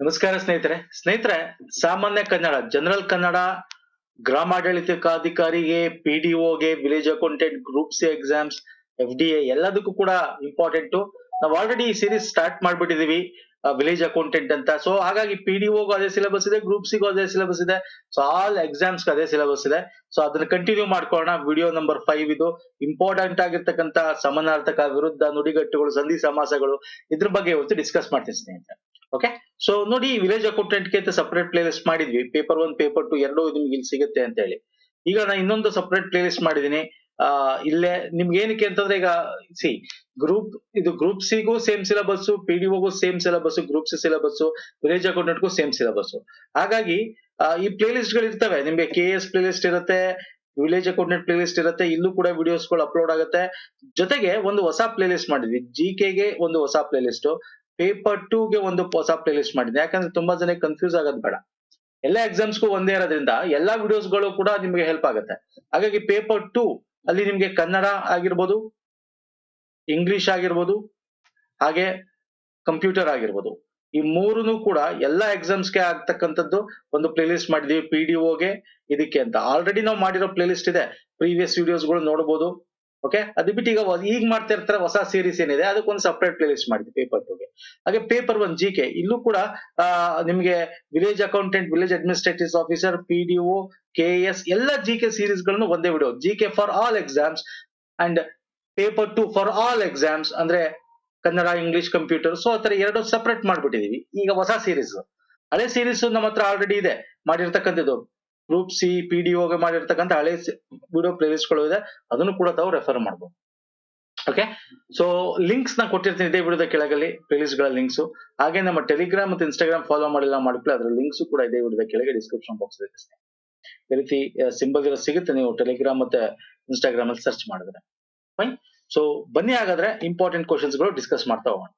ನಮಸ್ಕಾರ ಸ್ನೇಹಿತರೆ ಸಾಮಾನ್ಯ ಕನ್ನಡ ಜನರಲ್ ಕನ್ನಡ ಗ್ರಾಮಾಡಳಿತಕ್ಕಾಧಿಕಾರಿಗೆ ಪಿಡಿಒಗೆ village accountant group C exams FDA ಎಲ್ಲದಕ್ಕೂ ಕೂಡ ಇಂಪಾರ್ಟೆಂಟ್. ನಾವು ಆಲ್ರೆಡಿ ಈ ಸೀರೀಸ್ ಸ್ಟಾರ್ಟ್ ಮಾಡ್ಬಿಟ್ಟಿದೀವಿ ವಿಲೇಜ್ ಅಕೌಂಟೆಂಟ್ ಅಂತ. ಸೊ ಹಾಗಾಗಿ ಪಿಡಿಒಗೂ ಅದೇ ಸಿಲೆಬಸ್ ಇದೆ, ಗ್ರೂಪ್ ಸಿಗೂ ಅದೇ ಸಿಲೆಬಸ್ ಇದೆ. ಸೊ ಆಲ್ ಎಕ್ಸಾಮ್ಸ್ ಅದೇ ಸಿಲೆಬಸ್ ಇದೆ. ಸೊ ಅದನ್ನ ಕಂಟಿನ್ಯೂ ಮಾಡ್ಕೊಳ್ಳೋಣ. ವಿಡಿಯೋ ನಂಬರ್ 5 ಇದು ಇಂಪಾರ್ಟೆಂಟ್ ಆಗಿರ್ತಕ್ಕಂತ ಸಮಾನಾರ್ಥಕ, ವಿರುದ್ಧ, ನುಡಿಗಟ್ಟುಗಳು, ಸಂಧಿ ಸಮಾಸಗಳು ಇದ್ರ ಬಗ್ಗೆ ಇವತ್ತು ಡಿಸ್ಕಸ್ ಮಾಡ್ತೀನಿ ಸ್ನೇಹಿತರೆ. ಓಕೆ, ಸೊ ನೋಡಿ, ವಿಲೇಜ್ ಅಕೌಂಟೆಂಟ್ ಗೆ ಅಂತ ಸಪರೇಟ್ ಪ್ಲೇ ಲಿಸ್ಟ್ ಮಾಡಿದ್ವಿ. ಪೇಪರ್ 1 ಪೇಪರ್ 2 ಎರಡೂ ನಿಮ್ಗೆ ಇಲ್ಲಿ ಸಿಗುತ್ತೆ ಅಂತ ಹೇಳಿ. ಈಗ ನಾನು ಇನ್ನೊಂದು ಸಪರೇಟ್ ಪ್ಲೇ ಲಿಸ್ಟ್ ಮಾಡಿದೀನಿ. ಇಲ್ಲೇ ನಿಮ್ಗೆ ಏನಕ್ಕೆ ಅಂತಂದ್ರೆ, ಈಗ ಗ್ರೂಪ್ ಸಿಗೂ ಸೇಮ್ ಸಿಲೆಬಸ್, ಪಿಡಿಒಗೂ same syllabus, group C syllabus, village ಅಕೌಂಟೆಂಟ್ಗೂ ಸೇಮ್ ಸಿಲೆಬಸ್. ಹಾಗಾಗಿ ಈ ಪ್ಲೇ ಲಿಸ್ಟ್ ಗಳು ಇರ್ತವೆ. ನಿಮ್ಗೆ KS ಪ್ಲೇ ಲಿಸ್ಟ್ ಇರುತ್ತೆ, ವಿಲೇಜ್ ಅಕೌಂಟೆಂಟ್ ಪ್ಲೇ ಲಿಸ್ಟ್ ಇರುತ್ತೆ, ಇಲ್ಲೂ ಕೂಡ ವಿಡಿಯೋಸ್ ಗಳು ಅಪ್ಲೋಡ್ ಆಗುತ್ತೆ. ಜೊತೆಗೆ ಒಂದು ಹೊಸ ಪ್ಲೇ ಲಿಸ್ಟ್ ಮಾಡಿದ್ವಿ. GK ಗೆ ಒಂದು ಹೊಸ ಪ್ಲೇ ಲಿಸ್ಟ್, ಪೇಪರ್ 2 ಗೆ ಒಂದು ಹೊಸ ಪ್ಲೇ ಲಿಸ್ಟ್ ಮಾಡಿದ್ವಿ. ಯಾಕಂದ್ರೆ ತುಂಬಾ ಜನ ಕನ್ಫ್ಯೂಸ್ ಆಗೋದು ಬೇಡ. ಎಲ್ಲಾ ಎಕ್ಸಾಮ್ಸ್ಗೂ ಒಂದೇ ಇರೋದ್ರಿಂದ ಎಲ್ಲಾ ವಿಡಿಯೋಸ್ ಗಳು ಕೂಡ ನಿಮ್ಗೆ ಹೆಲ್ಪ್ ಆಗುತ್ತೆ. ಹಾಗಾಗಿ ಪೇಪರ್ 2 ಅಲ್ಲಿ ನಿಮ್ಗೆ ಕನ್ನಡ ಆಗಿರ್ಬೋದು, ಇಂಗ್ಲಿಷ್ ಆಗಿರ್ಬೋದು, ಹಾಗೆ ಕಂಪ್ಯೂಟರ್ ಆಗಿರ್ಬೋದು, ಈ ಮೂರನ್ನು ಕೂಡ ಎಲ್ಲಾ ಎಕ್ಸಾಮ್ಸ್ಗೆ ಆಗ್ತಕ್ಕಂಥದ್ದು ಒಂದು ಪ್ಲೇ ಲಿಸ್ಟ್ ಮಾಡಿದೀವಿ. ಪಿಡಿಒಗೆ ಇದಕ್ಕೆ ಅಂತ ಆಲ್ರೆಡಿ ನಾವು ಮಾಡಿರೋ ಪ್ಲೇ ಲಿಸ್ಟ್ ಇದೆ. ಪ್ರೀವಿಯಸ್ ವಿಡಿಯೋಸ್ ಗಳು ನೋಡಬಹುದು. ಓಕೆ, ಅದು ಬಿಟ್ಟು ಈಗ ಮಾಡ್ತಾ ಇರ್ತಾರೆ ಹೊಸ ಸೀರೀಸ್ ಏನಿದೆ, ಅದಕ್ಕೊಂದು ಸಪರೇಟ್ ಪ್ಲೇ ಲಿಸ್ಟ್ ಮಾಡಿದ್ವಿ ಪೇಪರ್ 2 ಗೆ. ಹಾಗೆ ಪೇಪರ್ 1 GK ಇಲ್ಲೂ ಕೂಡ ನಿಮ್ಗೆ village accountant, village administrative officer, PDO, KS ಎಲ್ಲ GK ಸೀರೀಸ್ ಗಳನ್ನು ಒಂದೇ video. GK for all exams and paper 2 for all exams ಅಂದ್ರೆ ಕನ್ನಡ, ಇಂಗ್ಲಿಷ್, ಕಂಪ್ಯೂಟರ್. ಸೊ ಆತರ ಎರಡು ಸಪರೇಟ್ ಮಾಡ್ಬಿಟ್ಟಿದೀವಿ. ಈಗ ಹೊಸ ಸೀರೀಸ್, ಹಳೆ ಸೀರೀಸ್ ನಮ್ಮ ಹತ್ರ ಆಲ್ರೆಡಿ ಇದೆ ಮಾಡಿರ್ತಕ್ಕಂಥದ್ದು. ಗ್ರೂಪ್ ಸಿ, PDOಗೆ ಮಾಡಿರ್ತಕ್ಕಂಥ ಹಳೆ ವಿಡಿಯೋ ಪ್ಲೇ ಲಿಸ್ಟ್ ಗಳು ಇದೆ. ಅದನ್ನು ಕೂಡ ತಾವು ರೆಫರ್ ಮಾಡಬಹುದು. ಓಕೆ, ಸೊ ಲಿಂಕ್ಸ್ ನ ಕೊಟ್ಟಿರ್ತೀನಿ ಇದೇ ವಿಡಿಯೋದ ಕೆಳಗಲ್ಲಿ, ಪ್ಲೇ ಲಿಸ್ಟ್ ಗಳ ಲಿಂಕ್ಸ್. ಹಾಗೆ ನಮ್ಮ ಟೆಲಿಗ್ರಾಮ್ ಮತ್ತು ಇನ್ಸ್ಟಾಗ್ರಾಮ್ ಫಾಲೋ ಮಾಡಿಲ್ಲ ಮಾಡಿಕೊಳ್ಳಿ, ಅದರ ಲಿಂಕ್ಸ್ ಕೂಡ ಇದೇ ವಿಡಿಯೋದ ಕೆಳಗೆ ಡಿಸ್ಕ್ರಿಪ್ಷನ್ ಬಾಕ್ಸ್ ಇರುತ್ತೆ. ಈ ರೀತಿ ಸಿಂಬಲ್ ಇರೋ ಸಿಗುತ್ತೆ, ನೀವು ಟೆಲಿಗ್ರಾಮ್ ಮತ್ತೆ ಇನ್ಸ್ಟಾಗ್ರಾಮ್ ಅಲ್ಲಿ ಸರ್ಚ್ ಮಾಡಿದ್ರೆ. ಫೈನ್. ಸೊ ಬನ್ನಿ ಹಾಗಾದ್ರೆ ಇಂಪಾರ್ಟೆಂಟ್ ಕ್ವಶನ್ಸ್ ಗಳು ಡಿಸ್ಕಸ್ ಮಾಡ್ತಾ ಹೋಗೋಣ.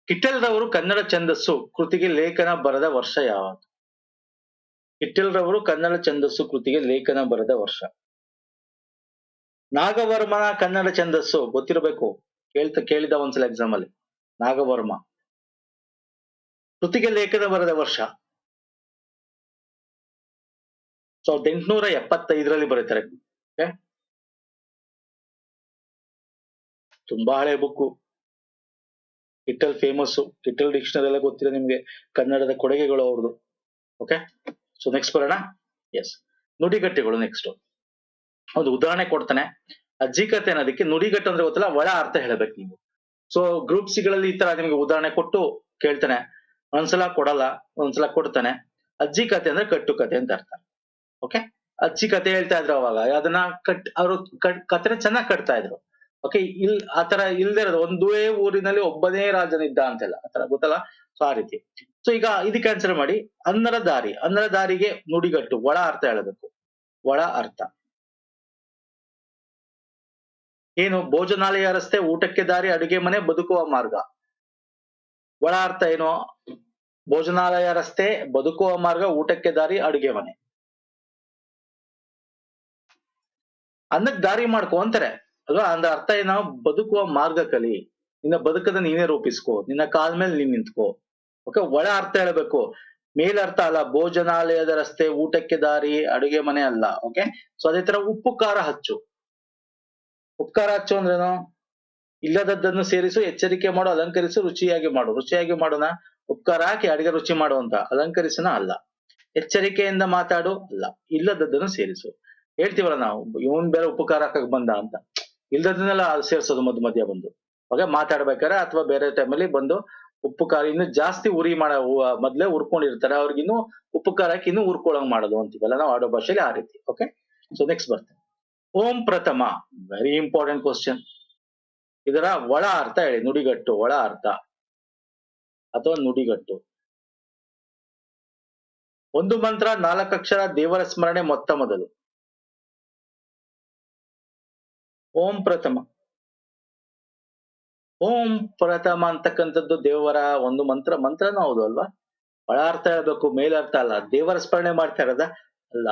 ಕಿಟ್ಟಲ್ ರವರು ಕನ್ನಡ ಛಂದಸ್ಸು ಕೃತಿಗೆ ಲೇಖನ ಬರೆದ ವರ್ಷ ಯಾವುದು? ಕಿಟ್ಟಲ್ ರವರು ಕನ್ನಡ ಛಂದಸ್ಸು ಕೃತಿಗೆ ಲೇಖನ ಬರೆದ ವರ್ಷ. ನಾಗವರ್ಮನ ಕನ್ನಡ ಛಂದಸ್ಸು ಗೊತ್ತಿರಬೇಕು, ಕೇಳಿದ ಒಂದ್ಸಲ ಎಕ್ಸಾಮ್ ಅಲ್ಲಿ. ನಾಗವರ್ಮ ಕೃತಿಗೆ ಲೇಖನ ಬರೆದ ವರ್ಷ 1875ರಲ್ಲಿ ಬರೀತಾರೆ. ತುಂಬಾ ಹಳೆ book. Kittel famous, Kittel dictionary ಎಲ್ಲ ಗೊತ್ತಿದೆ ನಿಮ್ಗೆ, ಕನ್ನಡದ ಕೊಡುಗೆಗಳು ಅವ್ರದ್ದು. ಓಕೆ, ಸೊ ನೆಕ್ಸ್ಟ್ ಬರೋಣ. ಎಸ್, ನುಡಿಗಟ್ಟೆಗಳು. ನೆಕ್ಸ್ಟ್ ಒಂದು ಉದಾಹರಣೆ ಕೊಡ್ತಾನೆ. ಅಜ್ಜಿ ಕತೆ ಅನ್ನೋದಕ್ಕೆ ನುಡಿಗಟ್ಟು ಅಂದ್ರೆ ಗೊತ್ತಲ್ಲ, ಒಳ ಅರ್ಥ ಹೇಳಬೇಕು ನೀವು. ಸೊ ಗ್ರೂಪ್ ಸಿಗಳಲ್ಲಿ ಈ ತರ ನಿಮ್ಗೆ ಉದಾಹರಣೆ ಕೊಟ್ಟು ಕೇಳ್ತಾನೆ. ಒಂದ್ಸಲ ಕೊಡಲ್ಲ, ಒಂದ್ಸಲ ಕೊಡ್ತಾನೆ. ಅಜ್ಜಿ ಕತೆ ಅಂದ್ರೆ ಕಟ್ಟು ಕತೆ ಅಂತ ಅರ್ಥ. ಓಕೆ, ಅಜ್ಜಿ ಕತೆ ಹೇಳ್ತಾ ಇದ್ರು ಅವಾಗ, ಅದನ್ನ ಅವರು ಕತೆನ ಚೆನ್ನಾಗಿ ಕಟ್ತಾ ಇದ್ರು. ಓಕೆ, ಆತರ ಇಲ್ದೇ ಇರೋದು, ಒಂದೇ ಊರಿನಲ್ಲಿ ಒಬ್ಬನೇ ರಾಜನಿದ್ದ ಅಂತೆಲ್ಲ ಆತರ ಗೊತ್ತಲ್ಲ. ಸೊ ಆ ರೀತಿ. ಸೊ ಈಗ ಇದಕ್ಕೆ ಆನ್ಸರ್ ಮಾಡಿ. ಅನ್ನರ ದಾರಿ, ಅನ್ನರ ದಾರಿಗೆ ನುಡಿಗಟ್ಟು ಒಳ ಅರ್ಥ ಹೇಳಬೇಕು. ಒಳ ಅರ್ಥ ಏನು? ಭೋಜನಾಲಯ ರಸ್ತೆ, ಊಟಕ್ಕೆ ದಾರಿ, ಅಡುಗೆ ಮನೆ, ಬದುಕುವ ಮಾರ್ಗ. ಒಳ ಅರ್ಥ ಏನು? ಭೋಜನಾಲಯ ರಸ್ತೆ, ಬದುಕುವ ಮಾರ್ಗ, ಊಟಕ್ಕೆ ದಾರಿ, ಅಡುಗೆ ಮನೆ. ಅನ್ನಕ್ ದಾರಿ ಮಾಡ್ಕೊ ಅಂತಾರೆ ಅಲ್ವಾ? ಅಂದ್ರೆ ಅರ್ಥ ಏನೋ, ಬದುಕುವ ಮಾರ್ಗ ಕಲಿ, ನಿನ್ನ ಬದುಕದ ನೀನೇ ರೂಪಿಸ್ಕೋ, ನಿನ್ನ ಕಾಲ್ ಮೇಲೆ ನೀನ್ ನಿಂತ್ಕೋ. ಓಕೆ, ಒಳ ಅರ್ಥ ಹೇಳಬೇಕು, ಮೇಲ್ ಅರ್ಥ ಅಲ್ಲ. ಭೋಜನಾಲಯದ ರಸ್ತೆ, ಊಟಕ್ಕೆ ದಾರಿ, ಅಡುಗೆ ಮನೆ ಅಲ್ಲ. ಓಕೆ, ಸೊ ಅದೇ ತರ ಉಪ್ಪು ಖಾರ ಹಚ್ಚು. ಉಪ್ಪು ಖಾರ ಹಚ್ಚು ಅಂದ್ರೇನು? ಇಲ್ಲದದ್ದನ್ನು ಸೇರಿಸು, ಎಚ್ಚರಿಕೆ ಮಾಡು, ಅಲಂಕರಿಸು, ರುಚಿಯಾಗಿ ಮಾಡು. ರುಚಿಯಾಗಿ ಮಾಡೋಣ, ಉಪ್ಪು ಖಾರ ಹಾಕಿ ಅಡಿಗೆ ರುಚಿ ಮಾಡುವಂತ. ಅಲಂಕರಿಸೋಣ ಅಲ್ಲ. ಎಚ್ಚರಿಕೆಯಿಂದ ಮಾತಾಡು ಅಲ್ಲ. ಇಲ್ಲದದ್ದನ್ನು ಸೇರಿಸು. ಹೇಳ್ತೀವಲ್ಲ ನಾವು, ಇವನ್ ಬೇರೆ ಉಪ್ಪು ಖಾರ ಹಾಕಕ್ ಬಂದ ಅಂತ. ಇಲ್ದದನ್ನೆಲ್ಲ ಸೇರ್ಸೋದು ಮಧ್ಯ ಬಂದು. ಓಕೆ, ಮಾತಾಡ್ಬೇಕಾರೆ ಅಥವಾ ಬೇರೆ ಟೈಮಲ್ಲಿ ಬಂದು ಉಪ್ಪು ಖಾರ ಇನ್ನು ಜಾಸ್ತಿ ಉರಿ ಮೊದ್ಲೇ ಉರ್ಕೊಂಡಿರ್ತಾರೆ, ಅವ್ರಿಗಿನ್ನು ಉಪ್ಪು ಖಾರ ಹಾಕಿ ಇನ್ನೂ ಉರ್ಕೊಳಂಗ್ ಮಾಡೋದು ಅಂತೀವಲ್ಲ ನಾವು ಆಡೋ ಭಾಷೆಯಲ್ಲಿ, ಆ ರೀತಿ. ಓಕೆ, ಸೊ ನೆಕ್ಸ್ಟ್ ಬರ್ತೇನೆ. ಓಂ ಪ್ರಥಮ, ವೆರಿ ಇಂಪಾರ್ಟೆಂಟ್ ಕ್ವಶನ್. ಇದರ ಒಳ ಅರ್ಥ ಹೇಳಿ. ನುಡಿಗಟ್ಟು ಒಳ ಅರ್ಥ ಅಥವಾ ನುಡಿಗಟ್ಟು. ಒಂದು ಮಂತ್ರ, 4 ಅಕ್ಷರ, ದೇವರ ಸ್ಮರಣೆ ಮೊತ್ತ ಮೊದಲು. ಓಂ ಪ್ರಥಮ. ಓಂ ಪ್ರಥಮ ಅಂತಕ್ಕಂಥದ್ದು ದೇವರ ಒಂದು ಮಂತ್ರನೂ ಹೌದು ಅಲ್ವಾ? ಒಳ ಅರ್ಥ ಹೇಳ್ಬೇಕು, ಮೇಲರ್ಥ ಅಲ್ಲ. ದೇವರ ಸ್ಮರಣೆ ಮಾಡ್ತಾ ಇರೋದ ಅಲ್ಲ.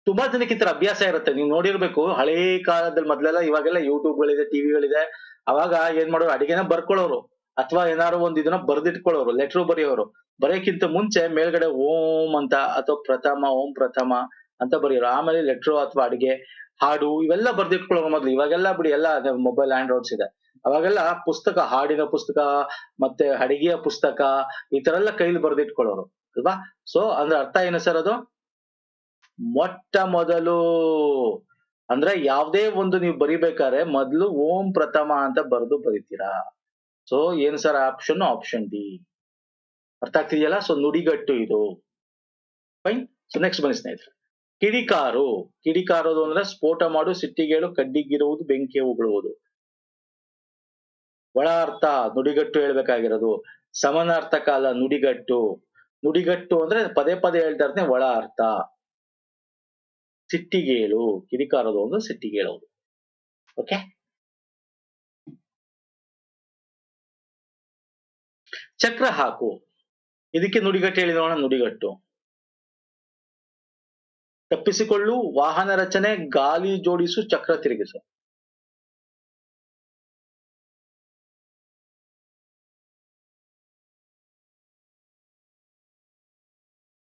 ತುಂಬಾ ಜನಕ್ಕೆ ಈ ತರ ಅಭ್ಯಾಸ ಇರುತ್ತೆ, ನೀವು ನೋಡಿರ್ಬೇಕು ಹಳೇ ಕಾಲದಲ್ಲಿ ಮೊದ್ಲೆಲ್ಲ, ಇವಾಗೆಲ್ಲ ಯೂಟ್ಯೂಬ್ಗಳಿದೆ, ಟಿವಿಗಳಿದೆ. ಅವಾಗ ಏನ್ ಮಾಡೋರು, ಅಡಿಗೆನ ಬರ್ಕೊಳ್ಳೋರು ಅಥವಾ ಏನಾದ್ರು ಒಂದ್ ಇದನ್ನ ಬರ್ದಿಟ್ಕೊಳ್ಳೋರು, ಲೆಟರ್ ಬರೆಯೋರು. ಬರೆಯಕ್ಕಿಂತ ಮುಂಚೆ ಮೇಲ್ಗಡೆ ಓಂ ಅಂತ ಅಥವಾ ಪ್ರಥಮ ಓಂ ಪ್ರಥಮ ಅಂತ ಬರೆಯೋರು. ಆಮೇಲೆ ಲೆಟ್ರು ಅಥವಾ ಅಡಿಗೆ ಹಾಡು ಇವೆಲ್ಲ ಬರ್ದಿಟ್ಕೊಳ್ಳೋರು ಮೊದ್ಲು. ಇವಾಗೆಲ್ಲ ಬಿಡಿ ಎಲ್ಲ ಮೊಬೈಲ್ ಆಂಡ್ರಾಯ್ಡ್ಸ್ ಇದೆ. ಅವಾಗೆಲ್ಲ ಪುಸ್ತಕ, ಹಾಡಿನ ಪುಸ್ತಕ ಮತ್ತೆ ಅಡಿಗೆಯ ಪುಸ್ತಕ ಈ ತರ ಎಲ್ಲ ಕೈಲಿ ಬರ್ದಿಟ್ಕೊಳ್ಳೋರು ಅಲ್ವಾ. ಸೊ ಅಂದ್ರೆ ಅರ್ಥ ಏನು ಸರ್ ಅದು? ಮೊಟ್ಟ ಮೊದಲು ಅಂದ್ರೆ ಯಾವ್ದೇ ಒಂದು ನೀವು ಬರಿಬೇಕಾದ್ರೆ ಮೊದ್ಲು ಓಂ ಪ್ರಥಮ ಅಂತ ಬರೆದು ಬರಿತೀರಾ. ಸೊ ಏನ್ ಸರ್ ಆಪ್ಷನ್? Option D. ಅರ್ಥ ಆಗ್ತಿದೆಯಲ್ಲ? ಸೊ ನುಡಿಗಟ್ಟು ಇದು. ಫೈನ್. ಸೊ ನೆಕ್ಸ್ಟ್ ಬನ್ನಿ ಸ್ನೇಹಿತರೆ. ಕಿಡಿಕಾರು. ಕಿಡಿಕಾರೋದು ಅಂದ್ರೆ ಸ್ಫೋಟ ಮಾಡು, ಸಿಟ್ಟಿಗೇಳು, ಕಡ್ಡಿಗಿರುವುದು, ಬೆಂಕಿ ಉಗುಳುವುದು. ಒಳ ಅರ್ಥ ನುಡಿಗಟ್ಟು ಹೇಳ್ಬೇಕಾಗಿರೋದು. ಸಮನಾರ್ಥಕ ಅಲ್ಲ, ನುಡಿಗಟ್ಟು. ನುಡಿಗಟ್ಟು ಅಂದ್ರೆ ಪದೇ ಪದೇ ಹೇಳ್ತಾ ಇರ್ತೀನಿ, ಒಳ ಅರ್ಥ. ಸಿಟ್ಟಿಗೇಳು, ಕಿಡಿಕಾರೋದು ಒಂದು ಸಿಟ್ಟಿಗೇಳೋದು. ಓಕೆ. ಚಕ್ರ ಹಾಕು, ಇದಕ್ಕೆ ನುಡಿಗಟ್ಟು ಹೇಳಿ ನೋಡೋಣ. ನುಡಿಗಟ್ಟು: ತಪ್ಪಿಸಿಕೊಳ್ಳು, ವಾಹನ ರಚನೆ, ಗಾಲಿ ಜೋಡಿಸು, ಚಕ್ರ ತಿರುಗಿಸು.